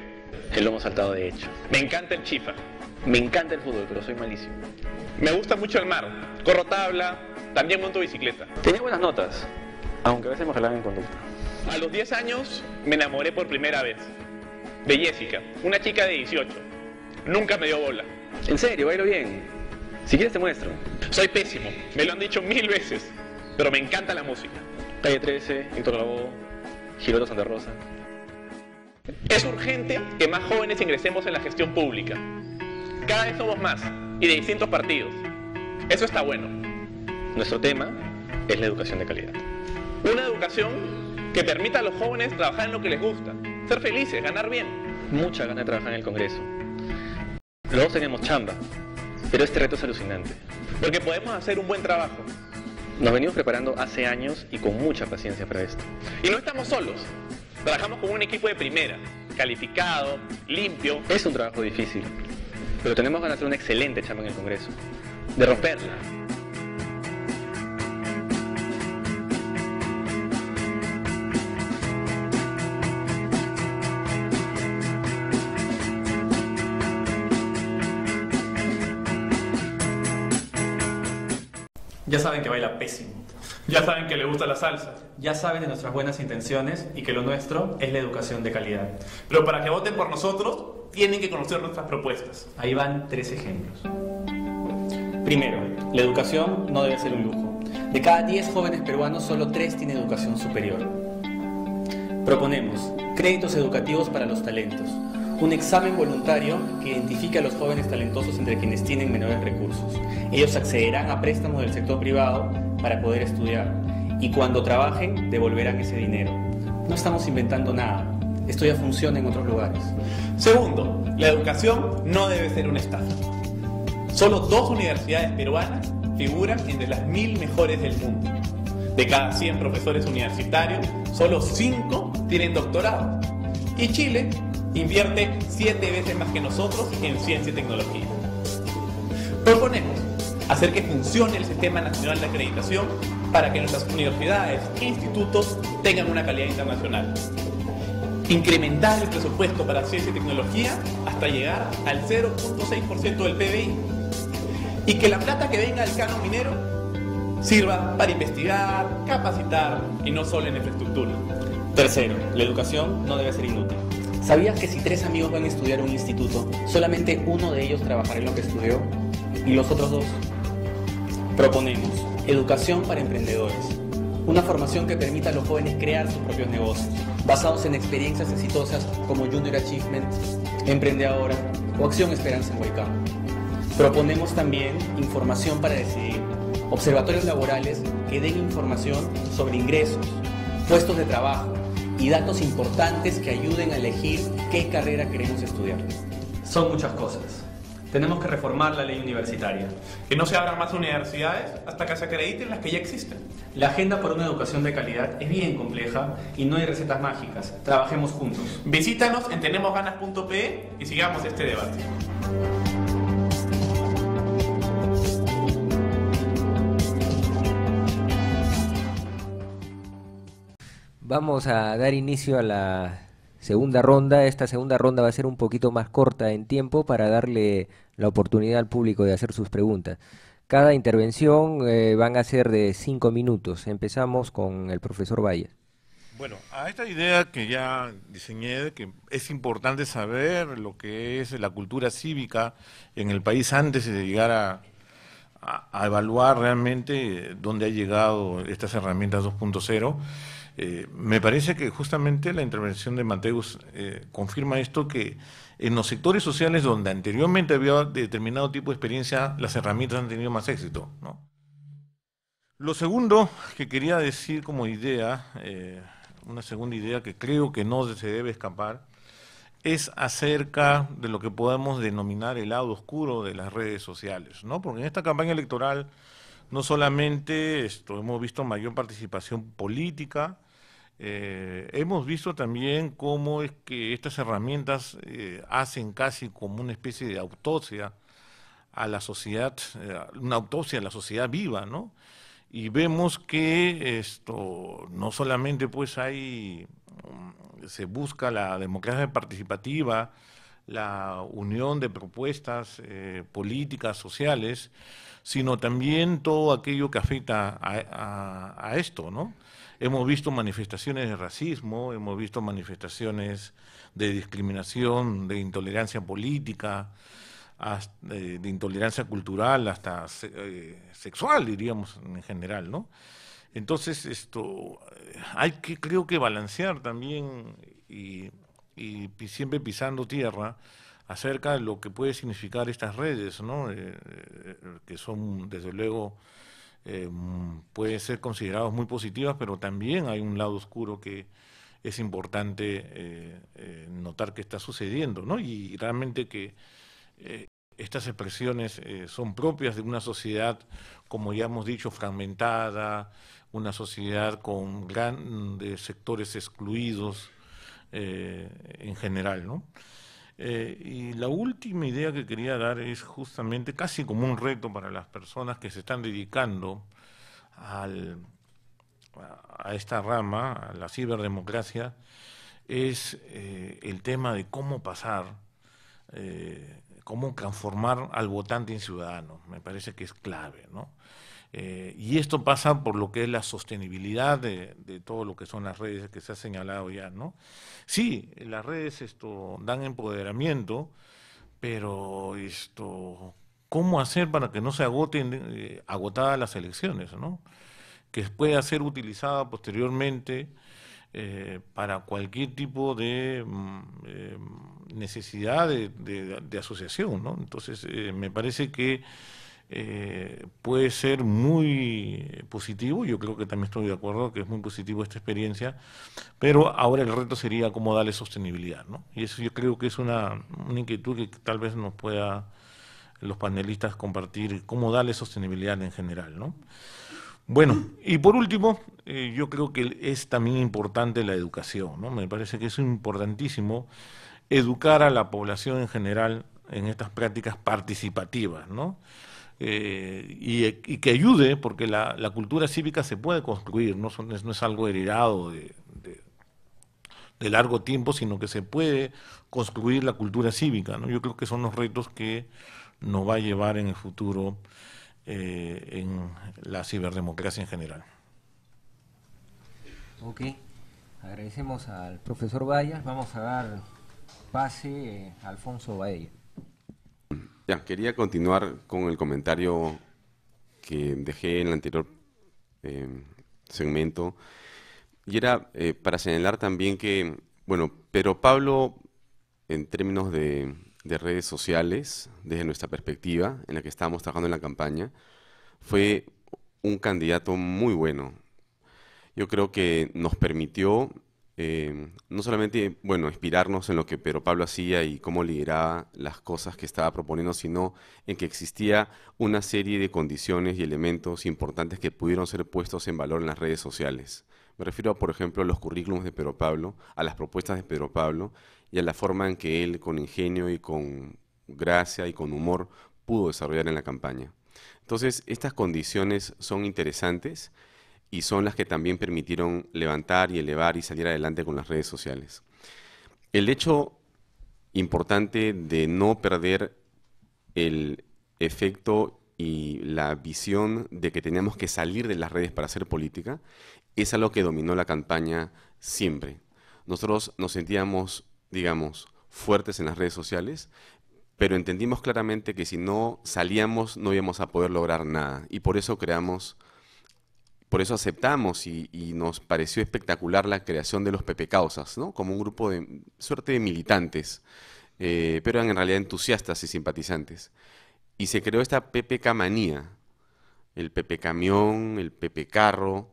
El lomo saltado de hecho. Me encanta el chifa. Me encanta el fútbol, pero soy malísimo. Me gusta mucho el mar. Corro tabla. También monto bicicleta. Tenía buenas notas, aunque a veces me relaban en conducta. A los 10 años me enamoré por primera vez de Jessica, una chica de 18. Nunca me dio bola. En serio, bailo bien. Si quieres te muestro. Soy pésimo, me lo han dicho 1000 veces, pero me encanta la música. Calle 13, Héctor Lavoe, Giroto Santa Rosa. Es urgente que más jóvenes ingresemos en la gestión pública. Cada vez somos más y de distintos partidos. Eso está bueno. Nuestro tema es la educación de calidad. Una educación que permita a los jóvenes trabajar en lo que les gusta, ser felices, ganar bien. Mucha ganas de trabajar en el Congreso. Los dos tenemos chamba, pero este reto es alucinante. Porque podemos hacer un buen trabajo. Nos venimos preparando hace años y con mucha paciencia para esto. Y no estamos solos. Trabajamos con un equipo de primera, calificado, limpio. Es un trabajo difícil, pero tenemos ganas de hacer una excelente chamba en el Congreso, de romperla. Ya saben que baila pésimo. Ya saben que le gusta la salsa. Ya saben de nuestras buenas intenciones y que lo nuestro es la educación de calidad. Pero para que voten por nosotros, tienen que conocer nuestras propuestas. Ahí van 3 ejemplos. Primero, la educación no debe ser un lujo. De cada 10 jóvenes peruanos, solo 3 tienen educación superior. Proponemos créditos educativos para los talentos. Un examen voluntario que identifique a los jóvenes talentosos entre quienes tienen menores recursos. Ellos accederán a préstamos del sector privado para poder estudiar y cuando trabajen devolverán ese dinero. No estamos inventando nada, esto ya funciona en otros lugares. Segundo, la educación no debe ser una estafa. Solo 2 universidades peruanas figuran entre las 1000 mejores del mundo. De cada 100 profesores universitarios, solo 5 tienen doctorado. Y Chile invierte 7 veces más que nosotros en ciencia y tecnología. Proponemos hacer que funcione el Sistema Nacional de Acreditación para que nuestras universidades e institutos tengan una calidad internacional. Incrementar el presupuesto para ciencia y tecnología hasta llegar al 0.6% del PBI. Y que la plata que venga del canon minero sirva para investigar, capacitar y no solo en infraestructura. Tercero, la educación no debe ser inútil. ¿Sabías que si 3 amigos van a estudiar un instituto, solamente uno de ellos trabajará en lo que estudió y los otros 2? Proponemos educación para emprendedores. Una formación que permita a los jóvenes crear sus propios negocios, basados en experiencias exitosas como Junior Achievement, Emprende Ahora o Acción Esperanza en Huaycán. Proponemos también información para decidir, observatorios laborales que den información sobre ingresos, puestos de trabajo y datos importantes que ayuden a elegir qué carrera queremos estudiar. Son muchas cosas. Tenemos que reformar la ley universitaria. Que no se abran más universidades hasta que se acrediten las que ya existen. La agenda por una educación de calidad es bien compleja y no hay recetas mágicas. Trabajemos juntos. Visítanos en tenemosganas.pe y sigamos este debate. Vamos a dar inicio a la segunda ronda. Esta segunda ronda va a ser un poquito más corta en tiempo para darle la oportunidad al público de hacer sus preguntas. Cada intervención van a ser de 5 minutos. Empezamos con el profesor Valles. Bueno, a esta idea que ya diseñé, de que es importante saber lo que es la cultura cívica en el país antes de llegar a evaluar realmente dónde ha llegado estas herramientas 2.0, me parece que justamente la intervención de Mateus confirma esto, que en los sectores sociales donde anteriormente había determinado tipo de experiencia, las herramientas han tenido más éxito, ¿no? Lo segundo que quería decir como idea, una segunda idea que creo que no se debe escapar, es acerca de lo que podemos denominar el lado oscuro de las redes sociales, ¿no? Porque en esta campaña electoral no solamente hemos visto mayor participación política, hemos visto también cómo es que estas herramientas hacen casi como una especie de autopsia a la sociedad, una autopsia a la sociedad viva, ¿no? Y vemos que no solamente pues se busca la democracia participativa, la unión de propuestas políticas, sociales, sino también todo aquello que afecta a esto, ¿no? Hemos visto manifestaciones de racismo, hemos visto manifestaciones de discriminación, de intolerancia política, de intolerancia cultural, hasta sexual, diríamos, en general, ¿no? Entonces, hay que, creo que, balancear también y siempre pisando tierra acerca de lo que puede significar estas redes, ¿no? Que son, desde luego, pueden ser consideradas muy positivas, pero también hay un lado oscuro que es importante notar que está sucediendo, ¿no? Y realmente que estas expresiones son propias de una sociedad, como ya hemos dicho, fragmentada, una sociedad con grandes sectores excluidos en general, ¿no? Y la última idea que quería dar es justamente casi como un reto para las personas que se están dedicando a esta rama, a la ciberdemocracia, es el tema de cómo pasar, cómo transformar al votante en ciudadano. Me parece que es clave, ¿no? Y esto pasa por lo que es la sostenibilidad de todo lo que son las redes que se ha señalado ya, ¿no? Sí, las redes dan empoderamiento, pero ¿cómo hacer para que no se agoten agotadas las elecciones, ¿no? Que pueda ser utilizada posteriormente para cualquier tipo de necesidad de asociación, ¿no? Entonces, me parece que puede ser muy positivo, yo creo que también estoy de acuerdo que es muy positivo esta experiencia, pero ahora el reto sería cómo darle sostenibilidad, ¿no? Y eso yo creo que es una inquietud que tal vez nos pueda los panelistas compartir, cómo darle sostenibilidad en general, ¿no? Bueno, y por último, yo creo que es también importante la educación, ¿no? Me parece que es importantísimo educar a la población en general en estas prácticas participativas, ¿no? Y que ayude, porque la cultura cívica se puede construir, no es algo heredado de largo tiempo, sino que se puede construir la cultura cívica, ¿no? Yo creo que son los retos que nos va a llevar en el futuro en la ciberdemocracia en general. Ok, agradecemos al profesor Bayas. Vamos a dar pase a Alfonso Baella. Ya, quería continuar con el comentario que dejé en el anterior segmento, y era para señalar también que, bueno, Pedro Pablo, en términos de redes sociales, desde nuestra perspectiva, en la que estábamos trabajando en la campaña, fue un candidato muy bueno. Yo creo que nos permitió no solamente, bueno, inspirarnos en lo que Pedro Pablo hacía y cómo lideraba las cosas que estaba proponiendo, sino en que existía una serie de condiciones y elementos importantes que pudieron ser puestos en valor en las redes sociales. Me refiero, por ejemplo, a los currículums de Pedro Pablo, a las propuestas de Pedro Pablo y a la forma en que él, con ingenio y con gracia y con humor, pudo desarrollar en la campaña. Entonces, estas condiciones son interesantes y son las que también permitieron levantar y elevar y salir adelante con las redes sociales. El hecho importante de no perder el efecto y la visión de que teníamos que salir de las redes para hacer política es algo que dominó la campaña siempre. Nosotros nos sentíamos, digamos, fuertes en las redes sociales, pero entendimos claramente que si no salíamos no íbamos a poder lograr nada, y por eso por eso aceptamos y nos pareció espectacular la creación de los Pepe Causas, ¿no? Como un grupo de suerte de militantes, pero eran en realidad entusiastas y simpatizantes. Y se creó esta PPK manía, el Pepe Camión, el Pepe Carro,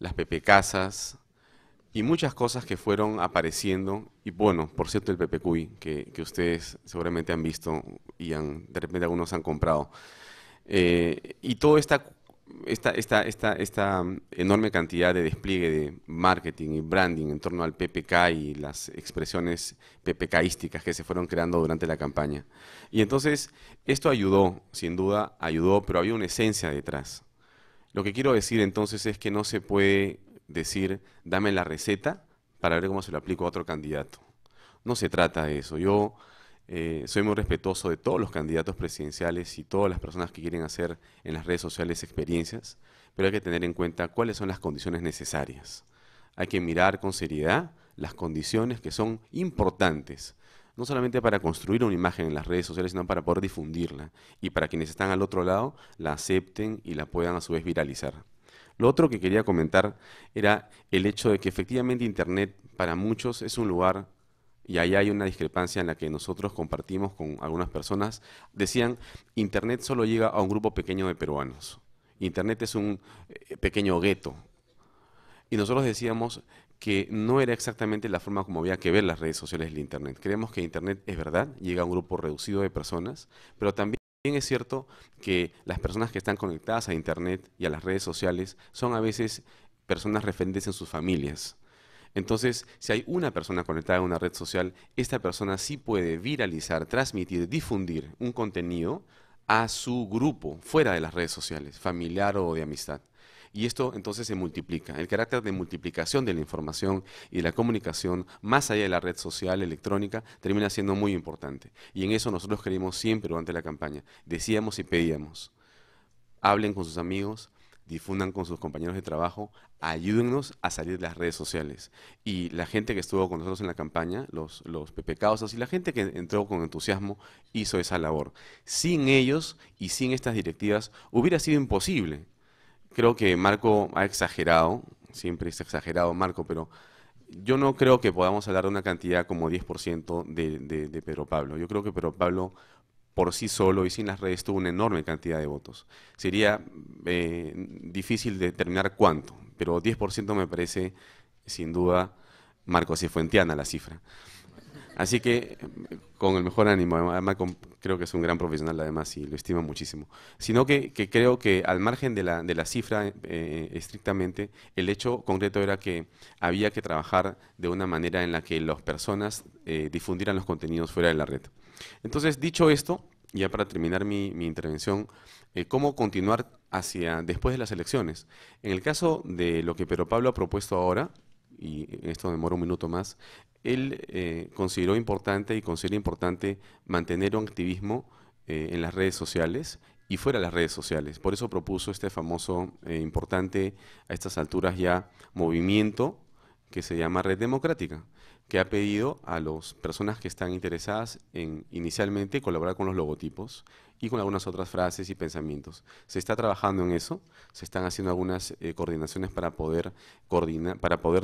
las Pepe Casas y muchas cosas que fueron apareciendo. Y bueno, por cierto, el Pepe Cuy, que ustedes seguramente han visto y de repente algunos han comprado. Y toda esta enorme cantidad de despliegue de marketing y branding en torno al PPK y las expresiones PPKísticas que se fueron creando durante la campaña. Y entonces esto ayudó, sin duda ayudó, pero había una esencia detrás. Lo que quiero decir entonces es que no se puede decir, dame la receta para ver cómo se lo aplico a otro candidato. No se trata de eso. Yo soy muy respetuoso de todos los candidatos presidenciales y todas las personas que quieren hacer en las redes sociales experiencias, pero hay que tener en cuenta cuáles son las condiciones necesarias. Hay que mirar con seriedad las condiciones que son importantes, no solamente para construir una imagen en las redes sociales, sino para poder difundirla y para quienes están al otro lado la acepten y la puedan a su vez viralizar. Lo otro que quería comentar era el hecho de que efectivamente Internet para muchos es un lugar. Y ahí hay una discrepancia en la que nosotros compartimos con algunas personas. Decían, Internet solo llega a un grupo pequeño de peruanos. Internet es un pequeño gueto. Y nosotros decíamos que no era exactamente la forma como había que ver las redes sociales del Internet. Creemos que Internet es verdad, llega a un grupo reducido de personas, pero también es cierto que las personas que están conectadas a Internet y a las redes sociales son a veces personas referentes en sus familias. Entonces, si hay una persona conectada a una red social, esta persona sí puede viralizar, transmitir, difundir un contenido a su grupo fuera de las redes sociales, familiar o de amistad. Y esto entonces se multiplica. El carácter de multiplicación de la información y de la comunicación, más allá de la red social electrónica, termina siendo muy importante. Y en eso nosotros creímos siempre durante la campaña. Decíamos y pedíamos, hablen con sus amigos, difundan con sus compañeros de trabajo, ayúdennos a salir de las redes sociales. Y la gente que estuvo con nosotros en la campaña, los PPCausas y la gente que entró con entusiasmo, hizo esa labor. Sin ellos y sin estas directivas hubiera sido imposible. Creo que Marco ha exagerado, siempre es exagerado Marco, pero yo no creo que podamos hablar de una cantidad como 10% de Pedro Pablo. Yo creo que Pedro Pablo por sí solo y sin las redes tuvo una enorme cantidad de votos. Sería difícil determinar cuánto, pero 10% me parece sin duda Marco Cifuentiana la cifra. Así que, con el mejor ánimo, Marco creo que es un gran profesional además y lo estimo muchísimo. Sino que creo que al margen de la cifra estrictamente, el hecho concreto era que había que trabajar de una manera en la que las personas difundieran los contenidos fuera de la red. Entonces, dicho esto, ya para terminar mi intervención, ¿cómo continuar hacia después de las elecciones? En el caso de lo que Pedro Pablo ha propuesto ahora, y esto demora un minuto más, él consideró importante y considera importante mantener un activismo en las redes sociales y fuera de las redes sociales. Por eso propuso este famoso, importante, a estas alturas ya, movimiento que se llama Red Democrática, que ha pedido a las personas que están interesadas en inicialmente colaborar con los logotipos y con algunas otras frases y pensamientos. Se está trabajando en eso, se están haciendo algunas coordinaciones para poder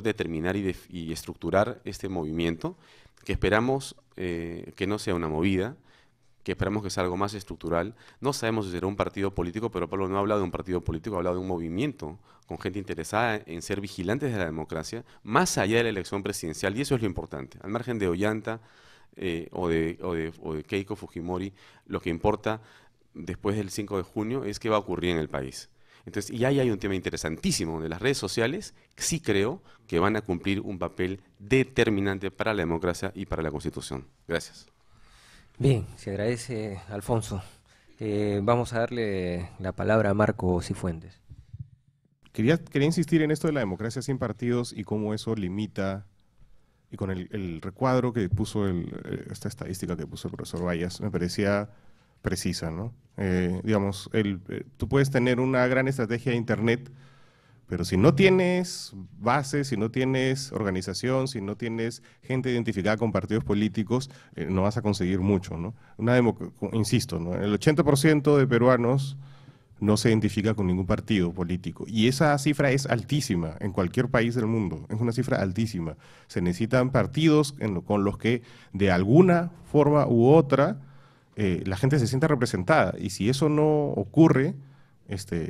determinar y estructurar este movimiento, que esperamos que no sea una movida, que esperamos que sea algo más estructural. No sabemos si será un partido político, pero Pablo no ha hablado de un partido político, ha hablado de un movimiento con gente interesada en ser vigilantes de la democracia, más allá de la elección presidencial, y eso es lo importante. Al margen de Ollanta o de Keiko Fujimori, lo que importa después del 5 de junio es qué va a ocurrir en el país. Entonces, y ahí hay un tema interesantísimo, donde las redes sociales sí creo que van a cumplir un papel determinante para la democracia y para la Constitución. Gracias. Bien, se agradece, Alfonso. Vamos a darle la palabra a Marco Cifuentes. Quería insistir en esto de la democracia sin partidos y cómo eso limita, y con el recuadro que puso, esta estadística que puso el profesor Vallas, me parecía precisa, ¿no? Digamos, tú puedes tener una gran estrategia de Internet, pero si no tienes base, si no tienes organización, si no tienes gente identificada con partidos políticos, no vas a conseguir mucho, ¿no? Insisto, ¿no? El 80% de peruanos no se identifica con ningún partido político. Y esa cifra es altísima en cualquier país del mundo. Es una cifra altísima. Se necesitan partidos con los que, de alguna forma u otra, la gente se sienta representada. Y si eso no ocurre,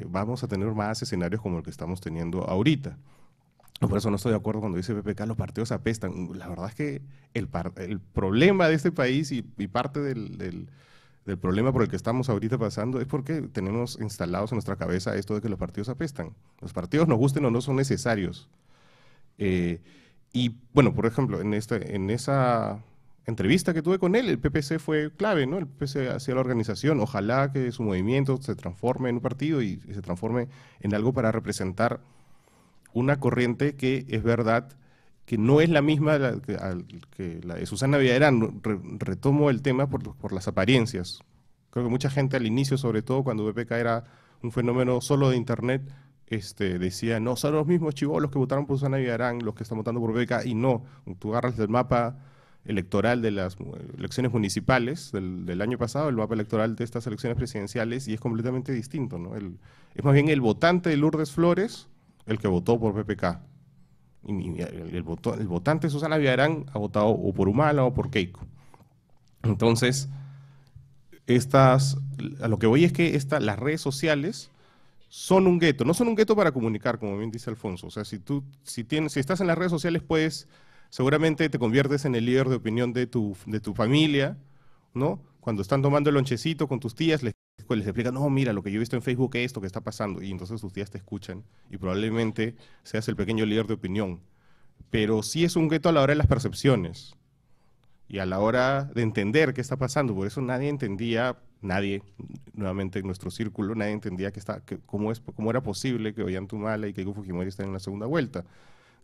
vamos a tener más escenarios como el que estamos teniendo ahorita. Por eso no estoy de acuerdo cuando dice PPK, los partidos apestan. La verdad es que el problema de este país y parte del problema por el que estamos ahorita pasando es porque tenemos instalados en nuestra cabeza esto de que los partidos apestan. Los partidos, nos gusten o no, son necesarios. Y bueno, por ejemplo, en esa entrevista que tuve con él, el PPC fue clave, ¿no? El PPC hacía la organización, ojalá que su movimiento se transforme en un partido y se transforme en algo para representar una corriente que es verdad que no es la misma que la de Susana Villarán. Retomo el tema por las apariencias. Creo que mucha gente al inicio, sobre todo cuando PPK era un fenómeno solo de Internet, decía, no, son los mismos chibolos que votaron por Susana Villarán los que están votando por PPK, y no, tú agarras el mapa electoral de las elecciones municipales del año pasado, el mapa electoral de estas elecciones presidenciales, y es completamente distinto, ¿no? Es más bien el votante de Lourdes Flores el que votó por PPK. Y el votante de Susana Villarán ha votado o por Humala o por Keiko. Entonces, a lo que voy es que las redes sociales son un gueto. No son un gueto para comunicar, como bien dice Alfonso. O sea, si estás en las redes sociales, pues seguramente te conviertes en el líder de opinión de tu familia, ¿no? Cuando están tomando el lonchecito con tus tías, les explican, no, mira, lo que yo he visto en Facebook es esto que está pasando, y entonces tus tías te escuchan, y probablemente seas el pequeño líder de opinión. Pero sí es un gueto a la hora de las percepciones, y a la hora de entender qué está pasando. Por eso nadie entendía, nuevamente en nuestro círculo, nadie entendía cómo era posible que Ollanta Humala y Keiko Fujimori estén en la segunda vuelta.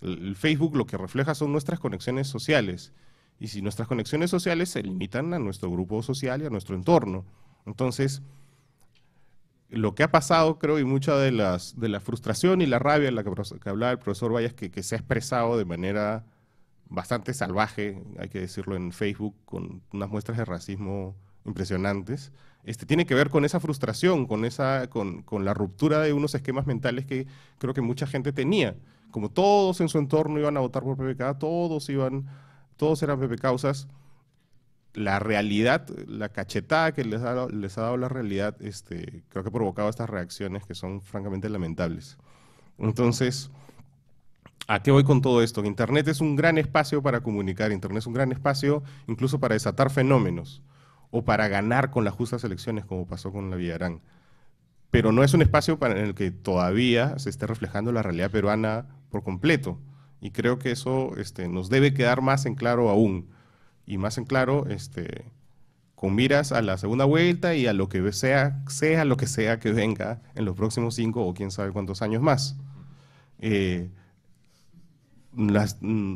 El Facebook lo que refleja son nuestras conexiones sociales, y si nuestras conexiones sociales se limitan a nuestro grupo social y a nuestro entorno. Entonces, lo que ha pasado, creo, y mucha de la frustración y la rabia en la que hablaba el profesor Vallas, que se ha expresado de manera bastante salvaje, hay que decirlo, en Facebook, con unas muestras de racismo impresionantes, tiene que ver con esa frustración, con la ruptura de unos esquemas mentales que creo que mucha gente tenía. Como todos en su entorno iban a votar por PPK, todos eran PPCausas, la realidad, la cachetada que les ha dado la realidad, creo que ha provocado estas reacciones que son francamente lamentables. Entonces, ¿a qué voy con todo esto? Que Internet es un gran espacio para comunicar, Internet es un gran espacio incluso para desatar fenómenos, o para ganar con las justas elecciones, como pasó con la Villarán. Pero no es un espacio en el que todavía se esté reflejando la realidad peruana por completo. Y creo que eso nos debe quedar más en claro aún. Y más en claro, con miras a la segunda vuelta y a lo que sea lo que sea que venga en los próximos 5 o quién sabe cuántos años más.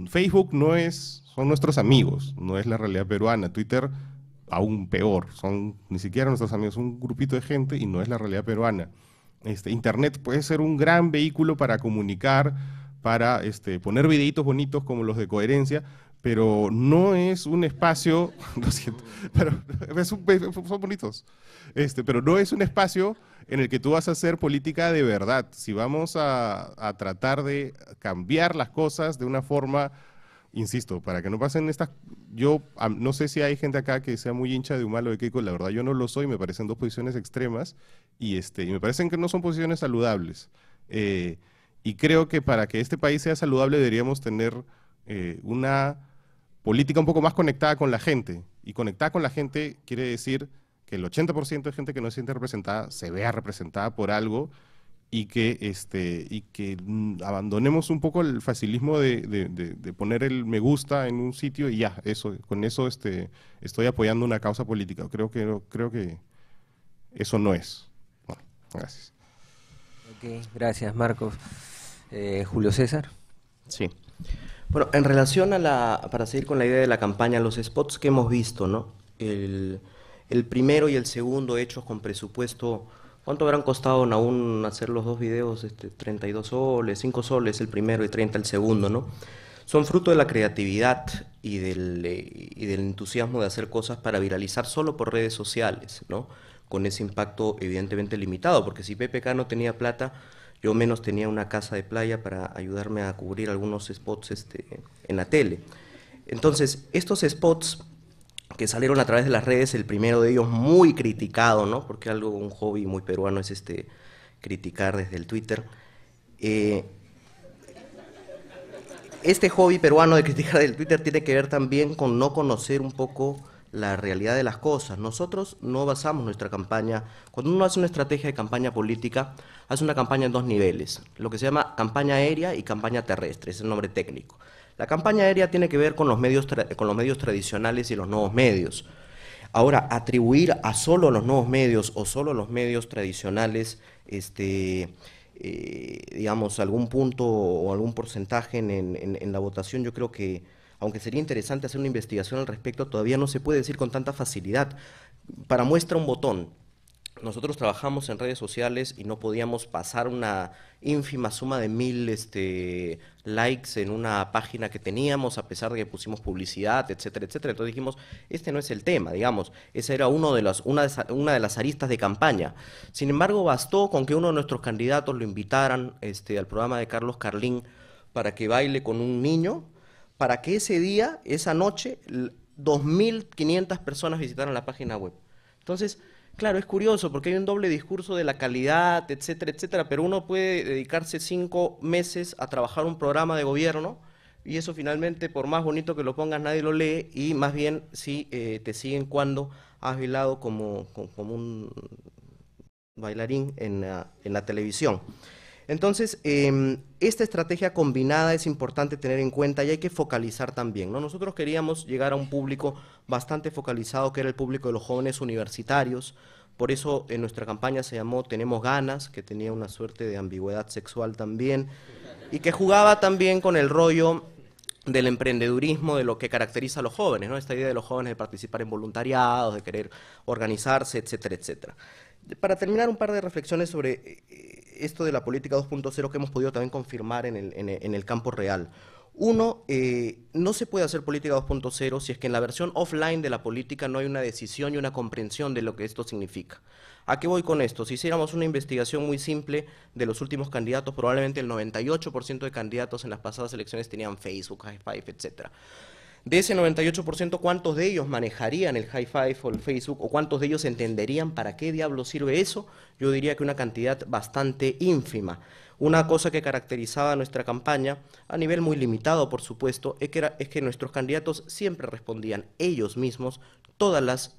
Facebook son nuestros amigos, no es la realidad peruana. Twitter, aún peor, son ni siquiera nuestros amigos, un grupito de gente y no es la realidad peruana. Internet puede ser un gran vehículo para comunicar, para poner videitos bonitos como los de Coherencia, pero no es un espacio, lo siento, pero son bonitos, pero no es un espacio en el que tú vas a hacer política de verdad. Si vamos a tratar de cambiar las cosas de una forma, insisto, para que no pasen estas... Yo no sé si hay gente acá que sea muy hincha de Humala o de Keiko, la verdad yo no lo soy, me parecen dos posiciones extremas y me parecen que no son posiciones saludables. Y creo que para que este país sea saludable deberíamos tener una política un poco más conectada con la gente. Y conectada con la gente quiere decir que el 80% de gente que no se siente representada se vea representada por algo y que abandonemos un poco el facilismo de poner el me gusta en un sitio y ya, con eso estoy apoyando una causa política. Creo que eso no es. Bueno, gracias. Ok, gracias Marcos. Julio César. Sí. Bueno, en relación para seguir con la idea de la campaña, los spots que hemos visto, ¿no? El primero y el segundo hechos con presupuesto, ¿cuánto habrán costado aún hacer los dos videos? 32 soles, 5 soles el primero y 30 el segundo, ¿no? Son fruto de la creatividad y del entusiasmo de hacer cosas para viralizar solo por redes sociales, ¿no? Con ese impacto evidentemente limitado, porque si PPK no tenía plata, yo menos tenía una casa de playa para ayudarme a cubrir algunos spots en la tele. Entonces, estos spots que salieron a través de las redes, el primero de ellos muy criticado, ¿no? Porque un hobby muy peruano es criticar desde el Twitter. Este hobby peruano de criticar del Twitter tiene que ver también con no conocer un poco la realidad de las cosas. Nosotros no basamos nuestra campaña, cuando uno hace una estrategia de campaña política, hace una campaña en dos niveles, lo que se llama campaña aérea y campaña terrestre, es el nombre técnico. La campaña aérea tiene que ver con los medios tradicionales y los nuevos medios. Ahora, atribuir a solo los nuevos medios o solo los medios tradicionales, digamos, algún punto o algún porcentaje en la votación, yo creo que aunque sería interesante hacer una investigación al respecto, todavía no se puede decir con tanta facilidad. Para muestra un botón, nosotros trabajamos en redes sociales y no podíamos pasar una ínfima suma de 1000 likes en una página que teníamos, a pesar de que pusimos publicidad, etcétera, etcétera. Entonces dijimos, no es el tema, digamos, esa era una de las aristas de campaña. Sin embargo, bastó con que uno de nuestros candidatos lo invitaran al programa de Carlos Carlín para que baile con un niño, para que ese día, esa noche, 2.500 personas visitaran la página web. Entonces, Claro, es curioso porque hay un doble discurso de la calidad, etcétera, etcétera, pero uno puede dedicarse 5 meses a trabajar un programa de gobierno y eso finalmente, por más bonito que lo pongas, nadie lo lee y más bien sí te siguen cuando has bailado como un bailarín en la televisión. Entonces, esta estrategia combinada es importante tener en cuenta y hay que focalizar también, ¿no? Nosotros queríamos llegar a un público bastante focalizado, que era el público de los jóvenes universitarios. Por eso en nuestra campaña se llamó Tenemos Ganas, que tenía una suerte de ambigüedad sexual también, y que jugaba también con el rollo del emprendedurismo, de lo que caracteriza a los jóvenes, ¿no? Esta idea de los jóvenes de participar en voluntariados, de querer organizarse, etcétera, etcétera. Para terminar, un par de reflexiones sobre esto de la política 2.0 que hemos podido también confirmar en el campo real. Uno, no se puede hacer política 2.0 si es que en la versión offline de la política no hay una decisión y una comprensión de lo que esto significa. ¿A qué voy con esto? Si hiciéramos una investigación muy simple de los últimos candidatos, probablemente el 98% de candidatos en las pasadas elecciones tenían Facebook, High Five, etcétera. De ese 98%, ¿cuántos de ellos manejarían el High Five o el Facebook? ¿O cuántos de ellos entenderían para qué diablos sirve eso? Yo diría que una cantidad bastante ínfima. Una cosa que caracterizaba nuestra campaña, a nivel muy limitado, por supuesto, es que nuestros candidatos siempre respondían ellos mismos todas las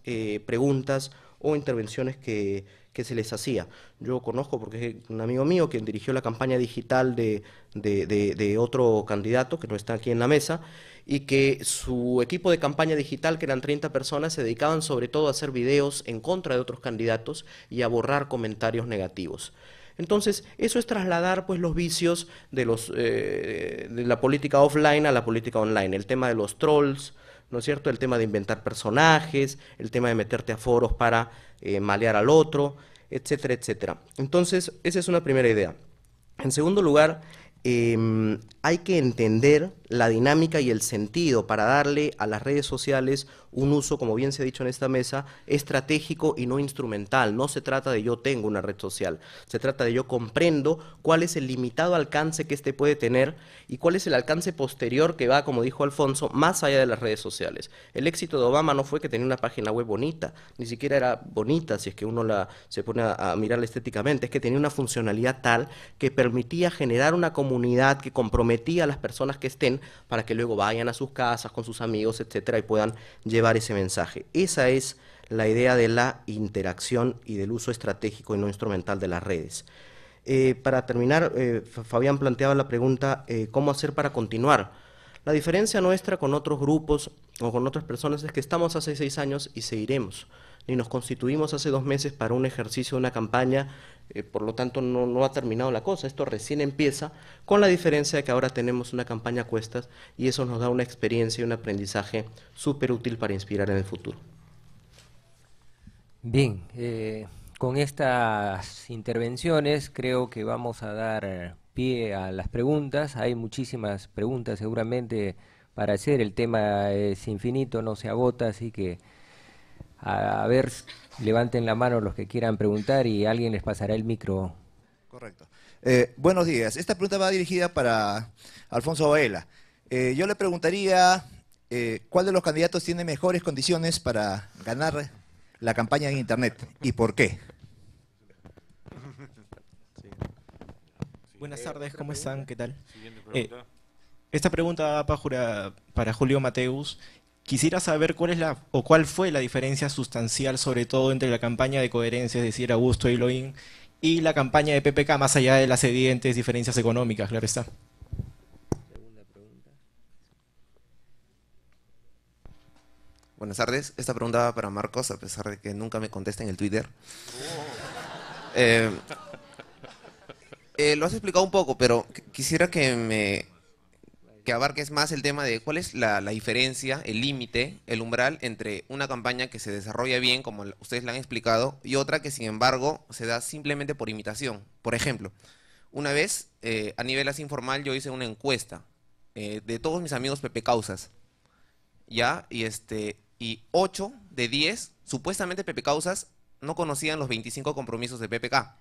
preguntas o intervenciones que se les hacía. Yo conozco, porque es un amigo mío quien dirigió la campaña digital de otro candidato, que no está aquí en la mesa, y que su equipo de campaña digital, que eran 30 personas, se dedicaban sobre todo a hacer videos en contra de otros candidatos y a borrar comentarios negativos. Entonces, eso es trasladar pues los vicios de la política offline a la política online. El tema de los trolls, ¿no es cierto? El tema de inventar personajes, el tema de meterte a foros para malear al otro, etcétera, etcétera. Entonces, esa es una primera idea. En segundo lugar, hay que entender la dinámica y el sentido para darle a las redes sociales un uso, como bien se ha dicho en esta mesa, estratégico y no instrumental. No se trata de yo tengo una red social, se trata de yo comprendo cuál es el limitado alcance que éste puede tener y cuál es el alcance posterior que va, como dijo Alfonso, más allá de las redes sociales. El éxito de Obama no fue que tenía una página web bonita, ni siquiera era bonita si es que uno se pone a mirarla estéticamente, es que tenía una funcionalidad tal que permitía generar una comunidad que comprometía a las personas que estén para que luego vayan a sus casas con sus amigos, etcétera, y puedan llevar ese mensaje. Esa es la idea de la interacción y del uso estratégico y no instrumental de las redes. Para terminar, Fabián planteaba la pregunta, ¿cómo hacer para continuar? La diferencia nuestra con otros grupos o con otras personas es que estamos hace 6 años y seguiremos. Ni nos constituimos hace 2 meses para un ejercicio, una campaña, por lo tanto no ha terminado la cosa, esto recién empieza, con la diferencia de que ahora tenemos una campaña a cuestas y eso nos da una experiencia y un aprendizaje súper útil para inspirar en el futuro. Bien, con estas intervenciones creo que vamos a dar pie a las preguntas. Hay muchísimas preguntas seguramente para hacer, el tema es infinito, no se agota, así que a ver, levanten la mano los que quieran preguntar y alguien les pasará el micro. Correcto. Buenos días. Esta pregunta va dirigida para Alfonso Baela. Yo le preguntaría, ¿cuál de los candidatos tiene mejores condiciones para ganar la campaña en Internet y por qué? Buenas tardes, ¿cómo están? ¿Qué tal? Esta pregunta va para Julio Mateus. Quisiera saber cuál fue la diferencia sustancial, sobre todo entre la campaña de Coherencia, es decir, Augusto Eloín, y la campaña de PPK, más allá de las evidentes diferencias económicas, claro está. Buenas tardes, esta pregunta va para Marcos, a pesar de que nunca me contesta en el Twitter. Lo has explicado un poco, pero quisiera que abarques más el tema de cuál es la diferencia, el límite, el umbral entre una campaña que se desarrolla bien, como ustedes la han explicado, y otra que sin embargo se da simplemente por imitación. Por ejemplo, una vez a nivel así informal yo hice una encuesta de todos mis amigos Pepe Causas, ¿ya? Y 8 de 10 supuestamente Pepe Causas no conocían los 25 compromisos de PPK.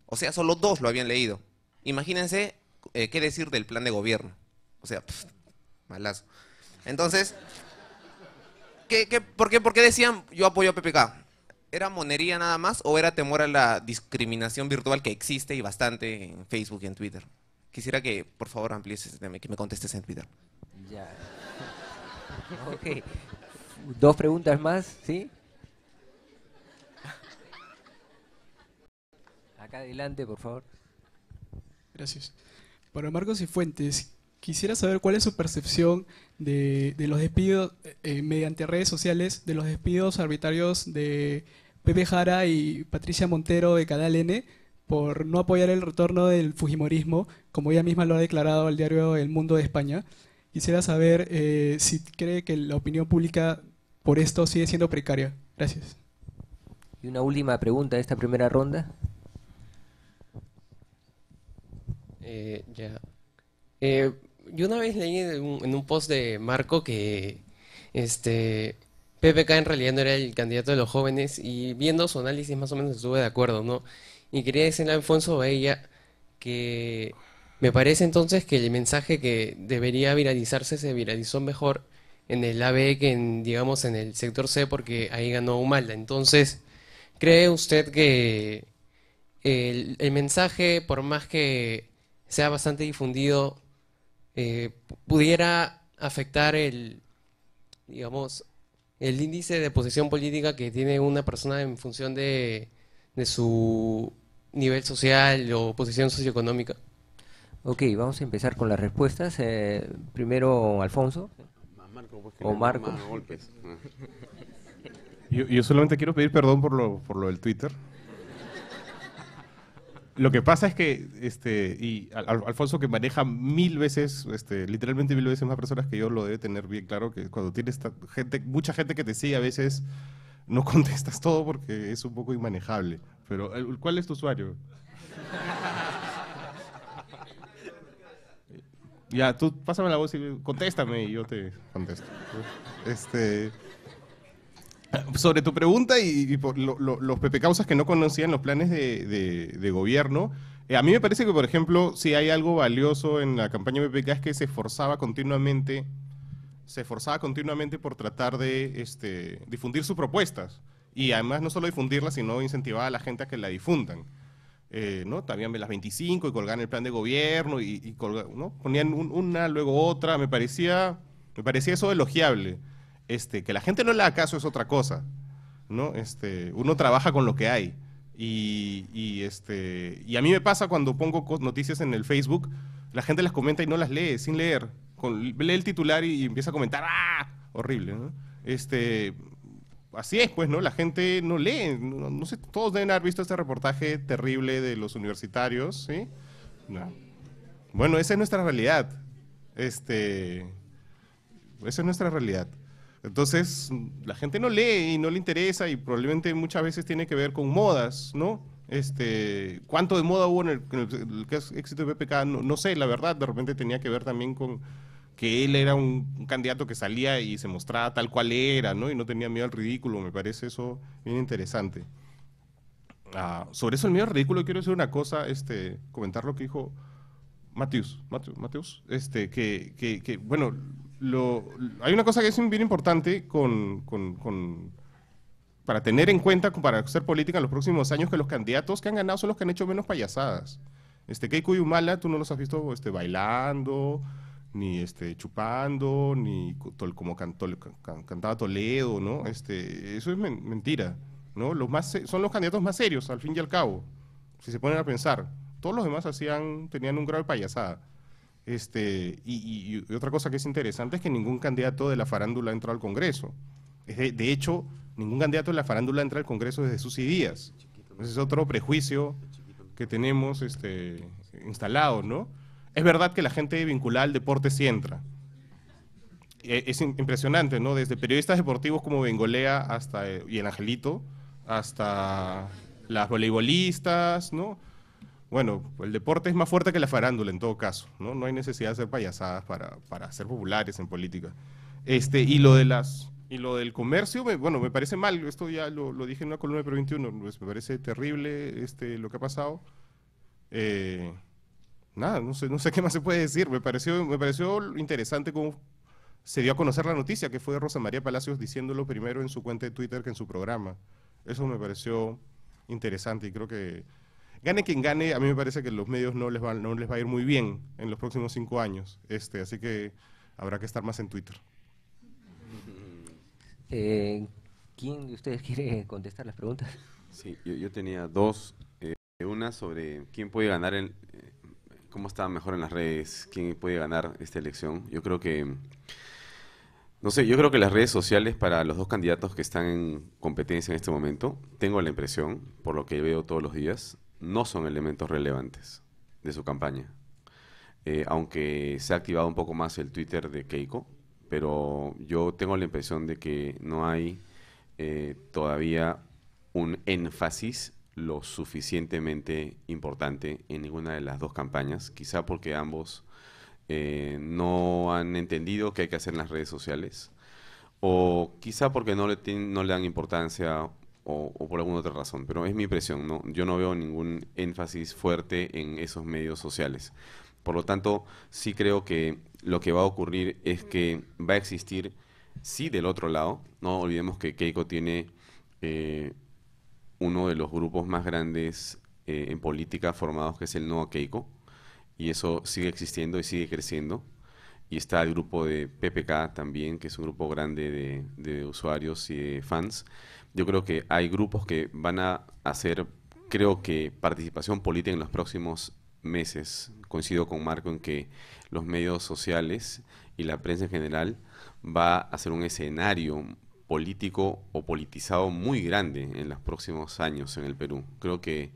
O sea, solo 2 lo habían leído. Imagínense qué decir del plan de gobierno. O sea, malazo. Entonces, ¿por qué decían yo apoyo a PPK? ¿era monería nada más o era temor a la discriminación virtual que existe y bastante en Facebook y en Twitter? Quisiera que, por favor, amplíes ese tema y que me contestes en Twitter. Ya. Ok. Dos preguntas más, ¿sí? Acá adelante, por favor. Gracias. Para Marcos Cifuentes, quisiera saber cuál es su percepción de los despidos mediante redes sociales, de los despidos arbitrarios de Pepe Jara y Patricia Montero de Canal N por no apoyar el retorno del fujimorismo, como ella misma lo ha declarado al diario El Mundo de España. Quisiera saber si cree que la opinión pública por esto sigue siendo precaria. Gracias. Y una última pregunta de esta primera ronda. Ya. Yo una vez leí en un post de Marco que PPK en realidad no era el candidato de los jóvenes, y viendo su análisis más o menos estuve de acuerdo, ¿no? Y quería decirle a Alfonso Baella que me parece entonces que el mensaje que debería viralizarse se viralizó mejor en el AB que digamos, en el sector C, porque ahí ganó Humala. Entonces, ¿cree usted que el mensaje, por más que sea bastante difundido, pudiera afectar digamos, el índice de posición política que tiene una persona en función de su nivel social o posición socioeconómica? Ok, vamos a empezar con las respuestas. Primero, Alfonso. O Marco. Yo solamente quiero pedir perdón por lo del Twitter. Lo que pasa es que Alfonso, que maneja 1000 veces, literalmente 1000 veces más personas que yo, lo debe tener bien claro, que cuando tienes mucha gente que te sigue, a veces no contestas todo porque es un poco inmanejable. Pero, ¿cuál es tu usuario? Ya, tú pásame la voz y contéstame y yo te contesto. Sobre tu pregunta y por los pepecausas que no conocían los planes de gobierno, a mí me parece que, por ejemplo, si hay algo valioso en la campaña PPK es que se esforzaba continuamente por tratar de difundir sus propuestas. Y además no solo difundirlas, sino incentivar a la gente a que la difundan. ¿No? También las 25 y colgaban el plan de gobierno ¿no? Ponían una, luego otra. Me parecía eso elogiable. Que la gente no le haga caso es otra cosa, ¿no? Uno trabaja con lo que hay. Y a mí me pasa cuando pongo noticias en el Facebook, la gente las comenta y no las lee, sin leer. Lee el titular y empieza a comentar, ¡ah! Horrible, ¿no? Así es, pues, ¿no? La gente no lee. No sé, todos deben haber visto este reportaje terrible de los universitarios, ¿sí? No. Bueno, esa es nuestra realidad. Esa es nuestra realidad. Entonces, la gente no lee y no le interesa, y probablemente muchas veces tiene que ver con modas, ¿no? ¿Cuánto de moda hubo en el éxito de PPK? No sé, la verdad, de repente tenía que ver también con que él era un candidato que salía y se mostraba tal cual era, ¿no? Y no tenía miedo al ridículo. Me parece eso bien interesante. Sobre eso, el miedo al ridículo, quiero decir una cosa, comentar lo que dijo Mateus, que bueno, hay una cosa que es bien importante para tener en cuenta, para hacer política en los próximos años, que los candidatos que han ganado son los que han hecho menos payasadas. Keiko y Humala, tú no los has visto bailando, ni chupando, ni como cantaba Toledo, ¿no? Eso es mentira, ¿no? Son los candidatos más serios, al fin y al cabo, si se ponen a pensar. Todos los demás tenían un grado de payasada. Y otra cosa que es interesante es que ningún candidato de la farándula ha entrado al Congreso. De hecho, ningún candidato de la farándula entra al Congreso desde Susy Díaz. Ese es otro prejuicio que tenemos instalado, ¿no? Es verdad que la gente vinculada al deporte sí entra. Es impresionante, ¿no? Desde periodistas deportivos como Bengolea y el Angelito, hasta las voleibolistas, ¿no? Bueno, el deporte es más fuerte que la farándula en todo caso, ¿no? No hay necesidad de hacer payasadas para ser populares en política. Y lo del comercio, bueno, me parece mal. Esto ya lo dije en una columna de Pro 21, pues me parece terrible lo que ha pasado. Nada, no sé qué más se puede decir. Me pareció interesante cómo se dio a conocer la noticia, que fue Rosa María Palacios diciéndolo primero en su cuenta de Twitter que en su programa. Eso me pareció interesante y creo que gane quien gane, a mí me parece que los medios no les va a ir muy bien en los próximos 5 años, así que habrá que estar más en Twitter. ¿Quién de ustedes quiere contestar las preguntas? Sí, yo tenía dos. Una sobre quién puede ganar, cómo está mejor en las redes, quién puede ganar esta elección. Yo creo que, no sé, yo creo que las redes sociales para los dos candidatos que están en competencia en este momento, tengo la impresión, por lo que veo todos los días, no son elementos relevantes de su campaña. Aunque se ha activado un poco más el Twitter de Keiko, pero yo tengo la impresión de que no hay todavía un énfasis lo suficientemente importante en ninguna de las dos campañas, quizá porque ambos no han entendido qué hay que hacer en las redes sociales, o quizá porque no le dan importancia o por alguna otra razón, pero es mi impresión, ¿no? Yo no veo ningún énfasis fuerte en esos medios sociales. Por lo tanto, sí creo que lo que va a ocurrir es que va a existir, sí, del otro lado. No olvidemos que Keiko tiene uno de los grupos más grandes en política formados, que es el Nuevo Keiko, y eso sigue existiendo y sigue creciendo. Y está el grupo de PPK también, que es un grupo grande de usuarios y de fans. Yo creo que hay grupos que van a hacer, creo que, participación política en los próximos meses. Coincido con Marco en que los medios sociales y la prensa en general va a ser un escenario político o politizado muy grande en los próximos años en el Perú. Creo que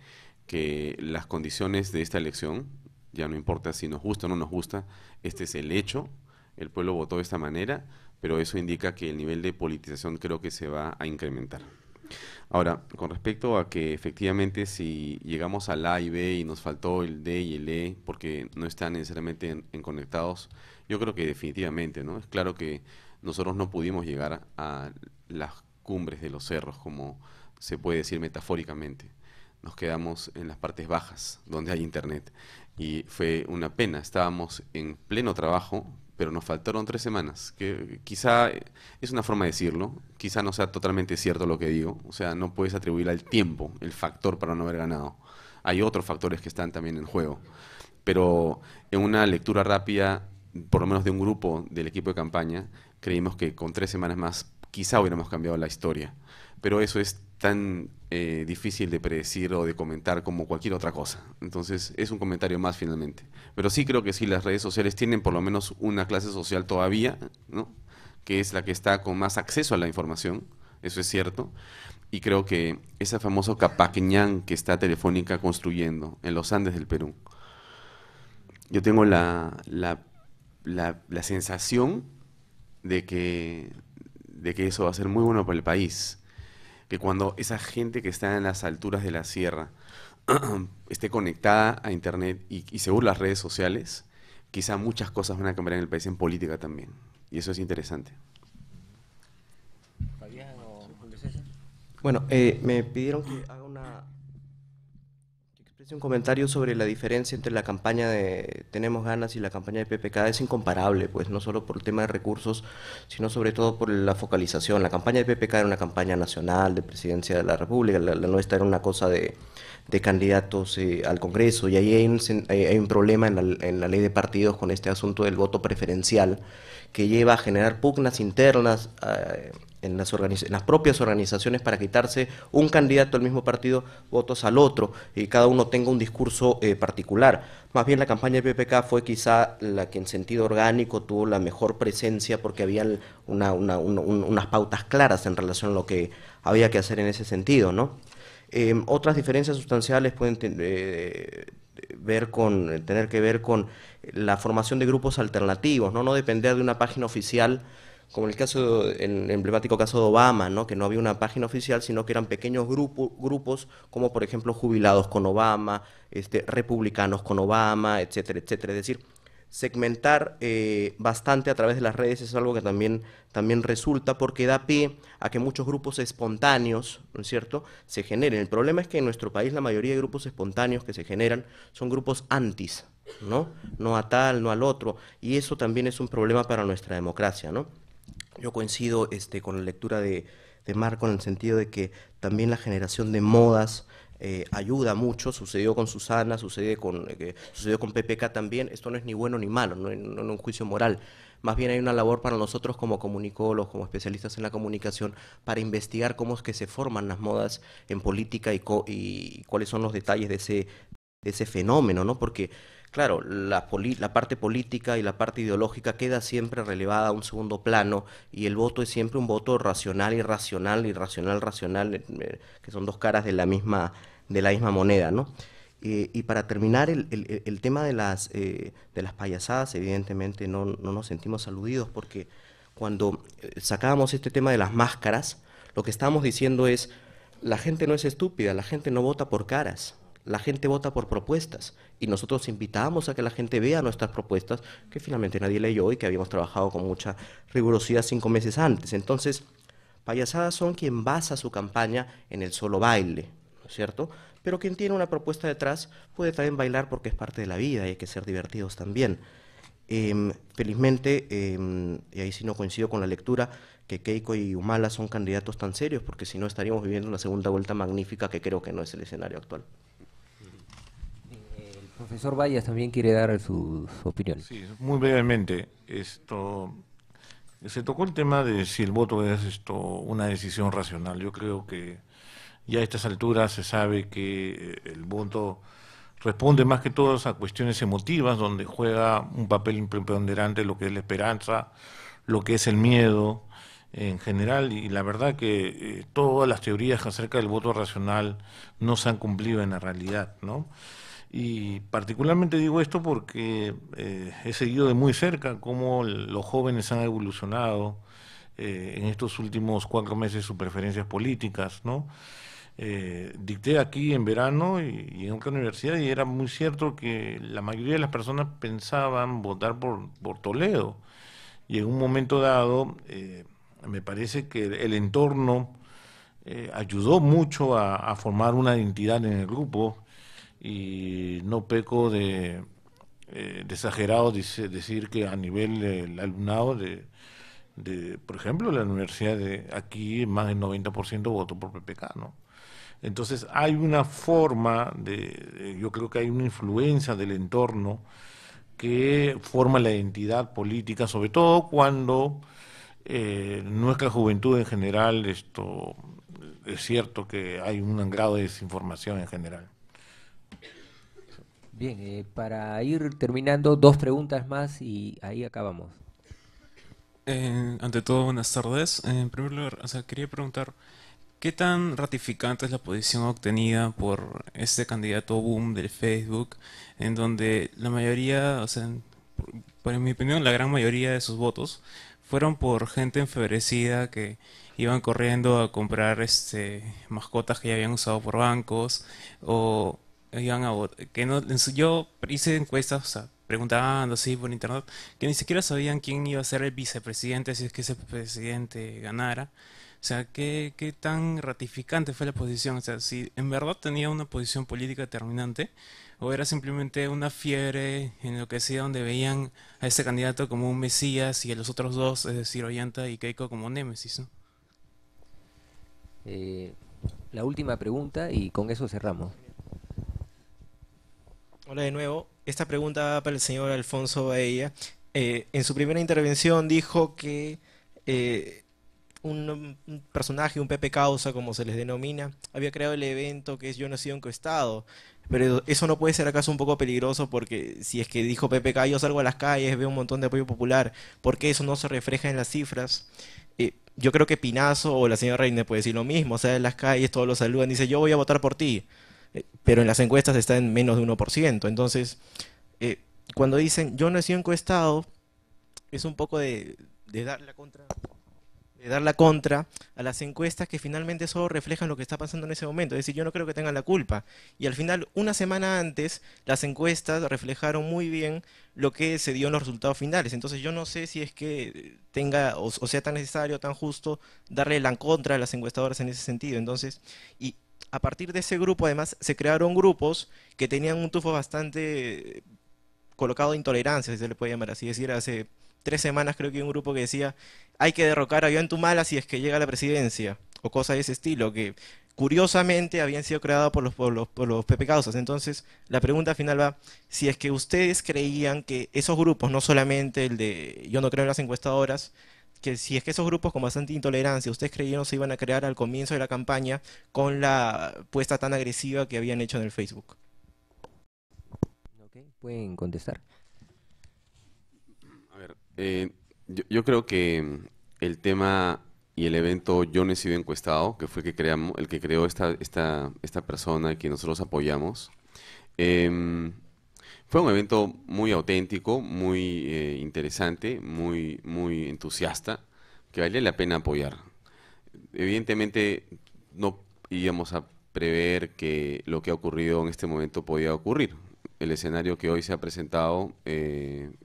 las condiciones de esta elección, ya no importa si nos gusta o no nos gusta, este es el hecho, el pueblo votó de esta manera, pero eso indica que el nivel de politización creo que se va a incrementar. Ahora, con respecto a que efectivamente si llegamos al A y B y nos faltó el D y el E porque no están necesariamente en conectados, yo creo que definitivamente, ¿no? Es claro que nosotros no pudimos llegar a las cumbres de los cerros, como se puede decir metafóricamente. Nos quedamos en las partes bajas, donde hay internet. Y fue una pena, estábamos en pleno trabajo, pero nos faltaron 3 semanas, que quizá es una forma de decirlo, quizá no sea totalmente cierto lo que digo, o sea, no puedes atribuir al tiempo el factor para no haber ganado. Hay otros factores que están también en juego, pero en una lectura rápida, por lo menos de un grupo del equipo de campaña, creímos que con 3 semanas más quizá hubiéramos cambiado la historia, pero eso es tan difícil de predecir o de comentar como cualquier otra cosa. Entonces es un comentario más finalmente. Pero sí creo que sí, las redes sociales tienen por lo menos una clase social todavía, ¿no? Que es la que está con más acceso a la información, eso es cierto, y creo que ese famoso Capañán que está Telefónica construyendo en los Andes del Perú, yo tengo la sensación de que eso va a ser muy bueno para el país, que cuando esa gente que está en las alturas de la sierra esté conectada a internet y según las redes sociales, quizá muchas cosas van a cambiar en el país en política también, y eso es interesante. ¿Fabián o Julio César? Bueno, me pidieron que haga que exprese un comentario sobre la diferencia entre la campaña de Tenemos Ganas y la campaña de PPK. Es incomparable, pues, no solo por el tema de recursos, sino sobre todo por la focalización. La campaña de PPK era una campaña nacional de presidencia de la República, la nuestra era una cosa de candidatos al Congreso, y ahí hay un problema en la ley de partidos con este asunto del voto preferencial, que lleva a generar pugnas internas en las propias organizaciones para quitarse un candidato del mismo partido votos al otro, y cada uno tenga un discurso particular. Más bien la campaña de PPK fue quizá la que en sentido orgánico tuvo la mejor presencia, porque había unas pautas claras en relación a lo que había que hacer en ese sentido, ¿no? Otras diferencias sustanciales pueden tener que ver con la formación de grupos alternativos, no depender de una página oficial, como el emblemático caso de Obama, ¿no? Que no había una página oficial, sino que eran pequeños grupos, como por ejemplo jubilados con Obama, republicanos con Obama, etcétera, etcétera. Es decir, segmentar bastante a través de las redes es algo que también resulta, porque da pie a que muchos grupos espontáneos, ¿no es cierto?, se generen. El problema es que en nuestro país la mayoría de grupos espontáneos que se generan son grupos antis, ¿no? No a tal, no al otro, y eso también es un problema para nuestra democracia, ¿no? Yo coincido con la lectura de marco en el sentido de que también la generación de modas ayuda mucho. Sucedió con Susana, sucedió con PPK también. Esto no es ni bueno ni malo, no es un juicio moral. Más bien hay una labor para nosotros como comunicólogos, como especialistas en la comunicación, para investigar cómo es que se forman las modas en política y cuáles son los detalles de ese fenómeno, ¿no? Porque, claro, la parte política y la parte ideológica queda siempre relevada a un segundo plano, y el voto es siempre un voto racional, irracional, irracional, racional, que son dos caras de la misma moneda, ¿no? Y para terminar, el tema de las payasadas, evidentemente no nos sentimos aludidos, porque cuando sacábamos este tema de las máscaras, lo que estábamos diciendo es, la gente no es estúpida, la gente no vota por caras, la gente vota por propuestas, y nosotros invitábamos a que la gente vea nuestras propuestas, que finalmente nadie leyó y que habíamos trabajado con mucha rigurosidad 5 meses antes. Entonces, payasadas son quien basa su campaña en el solo baile, ¿no es cierto? Pero quien tiene una propuesta detrás puede también bailar, porque es parte de la vida y hay que ser divertidos también. Felizmente, y ahí sí no coincido con la lectura, que Keiko y Humala son candidatos tan serios, porque si no estaríamos viviendo una segunda vuelta magnífica, que creo que no es el escenario actual. El profesor Vallas también quiere dar su opinión. Sí, muy brevemente. Se tocó el tema de si el voto es una decisión racional. Yo creo que ya a estas alturas se sabe que el voto responde más que todo a cuestiones emotivas, donde juega un papel preponderante lo que es la esperanza, lo que es el miedo en general, y la verdad que todas las teorías acerca del voto racional no se han cumplido en la realidad, ¿no? Y particularmente digo esto porque he seguido de muy cerca cómo los jóvenes han evolucionado en estos últimos 4 meses sus preferencias políticas, ¿no? Dicté aquí en verano y en otra universidad, y era muy cierto que la mayoría de las personas pensaban votar por Toledo, y en un momento dado me parece que el entorno ayudó mucho a formar una identidad en el grupo, y no peco de exagerado decir que a nivel del alumnado por ejemplo, la universidad de aquí, más del 90% votó por PPK, ¿no? Entonces hay una forma yo creo que hay una influencia del entorno que forma la identidad política, sobre todo cuando nuestra juventud en general, es cierto que hay un grado de desinformación en general. Bien, para ir terminando, 2 preguntas más y ahí acabamos. Ante todo, buenas tardes. En primer lugar, quería preguntar, ¿qué tan ratificante es la posición obtenida por este candidato boom del Facebook, en donde la mayoría, en mi opinión, la gran mayoría de sus votos fueron por gente enfebrecida que iban corriendo a comprar mascotas que ya habían usado por bancos, o iban a que no, yo hice encuestas, preguntando así por internet, que ni siquiera sabían quién iba a ser el vicepresidente si es que ese presidente ganara. ¿Qué tan ratificante fue la posición? Si en verdad tenía una posición política determinante, o era simplemente una fiebre enloquecida donde veían a este candidato como un mesías y a los otros dos, es decir, Ollanta y Keiko, como némesis, ¿no? La última pregunta y con eso cerramos. Hola de nuevo. Esta pregunta va para el señor Alfonso Baella. En su primera intervención dijo que un personaje, un Pepe Causa, como se les denomina, había creado el evento que es Yo no he sido encuestado. Pero eso no puede ser acaso un poco peligroso, porque si es que dijo PPK, yo salgo a las calles, veo un montón de apoyo popular, ¿por qué eso no se refleja en las cifras? Yo creo que Pinazo o la señora Reina puede decir lo mismo, en las calles todos lo saludan, dice yo voy a votar por ti, pero en las encuestas está en menos de 1%. Entonces, cuando dicen yo no he sido encuestado, es un poco de dar la contra a las encuestas que finalmente solo reflejan lo que está pasando en ese momento. Es decir, yo no creo que tengan la culpa. Y al final, una semana antes, las encuestas reflejaron muy bien lo que se dio en los resultados finales. Entonces yo no sé si es que tenga o sea tan necesario, tan justo, darle la contra a las encuestadoras en ese sentido. Entonces, y a partir de ese grupo, además, se crearon grupos que tenían un tufo bastante colocado de intolerancia, si se le puede llamar así. Es decir, hace 3 semanas creo que hay un grupo que decía hay que derrocar a Humala si es que llega a la presidencia, o cosas de ese estilo, que curiosamente habían sido creadas por los Pepe Causas. Entonces, la pregunta final va, si es que ustedes creían que esos grupos, no solamente el de Yo no creo en las encuestadoras, que si es que esos grupos con bastante intolerancia, ustedes creyeron se iban a crear al comienzo de la campaña con la puesta tan agresiva que habían hecho en el Facebook. ¿Pueden contestar? A ver, yo creo que el tema y el evento Yo no he sido encuestado, que fue el que creó esta persona y que nosotros apoyamos, fue un evento muy auténtico, muy interesante, muy entusiasta, que vale la pena apoyar. Evidentemente no íbamos a prever que lo que ha ocurrido en este momento podía ocurrir. El escenario que hoy se ha presentado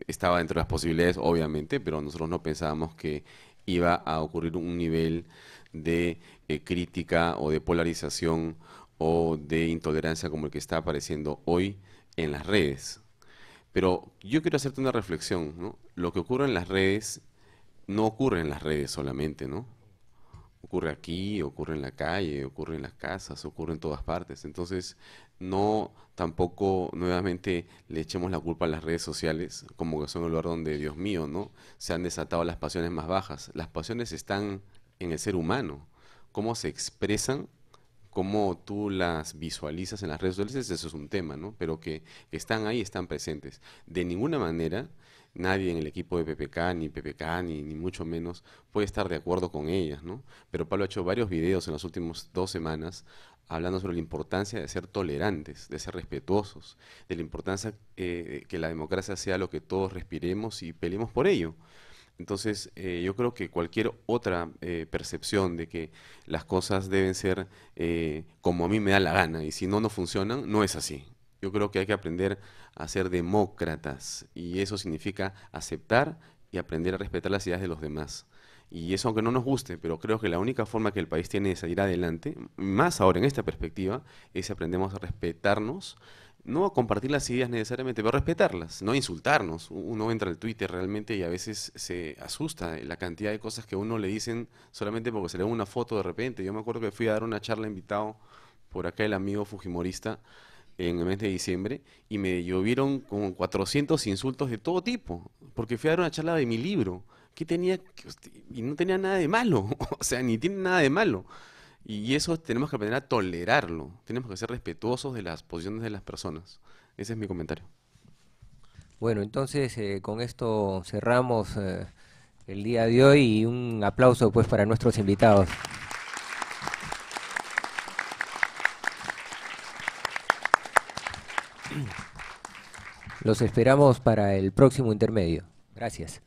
estaba dentro de las posibilidades, obviamente, pero nosotros no pensábamos que iba a ocurrir un nivel de crítica o de polarización o de intolerancia como el que está apareciendo hoy en las redes. Pero yo quiero hacerte una reflexión, ¿no? Lo que ocurre en las redes no ocurre en las redes solamente, ¿no? Ocurre aquí, ocurre en la calle, ocurre en las casas, ocurre en todas partes. Entonces, no tampoco nuevamente le echemos la culpa a las redes sociales como que son el lugar donde, Dios mío, ¿no? Se han desatado las pasiones más bajas. Las pasiones están en el ser humano. Cómo se expresan, cómo tú las visualizas en las redes sociales, eso es un tema, ¿no? Pero que están ahí, están presentes. De ninguna manera nadie en el equipo de PPK, ni mucho menos, puede estar de acuerdo con ellas, ¿no? Pero Pablo ha hecho varios videos en las últimas 2 semanas hablando sobre la importancia de ser tolerantes, de ser respetuosos, de la importancia que la democracia sea lo que todos respiremos y peleemos por ello. Entonces, yo creo que cualquier otra percepción de que las cosas deben ser como a mí me da la gana y si no, no funcionan, no es así. Yo creo que hay que aprender a ser demócratas y eso significa aceptar y aprender a respetar las ideas de los demás. Y eso aunque no nos guste, pero creo que la única forma que el país tiene de salir adelante, más ahora en esta perspectiva, es si aprendemos a respetarnos, no a compartir las ideas necesariamente, pero respetarlas, no a insultarnos. Uno entra al Twitter realmente y a veces se asusta la cantidad de cosas que a uno le dicen solamente porque se le ve una foto de repente. Yo me acuerdo que fui a dar una charla invitado por acá el amigo fujimorista en el mes de diciembre y me llovieron como 400 insultos de todo tipo, porque fui a dar una charla de mi libro, y no tenía nada de malo, o sea, ni tiene nada de malo. Y eso tenemos que aprender a tolerarlo, tenemos que ser respetuosos de las posiciones de las personas. Ese es mi comentario. Bueno, entonces con esto cerramos el día de hoy y un aplauso pues para nuestros invitados. Los esperamos para el próximo intermedio. Gracias.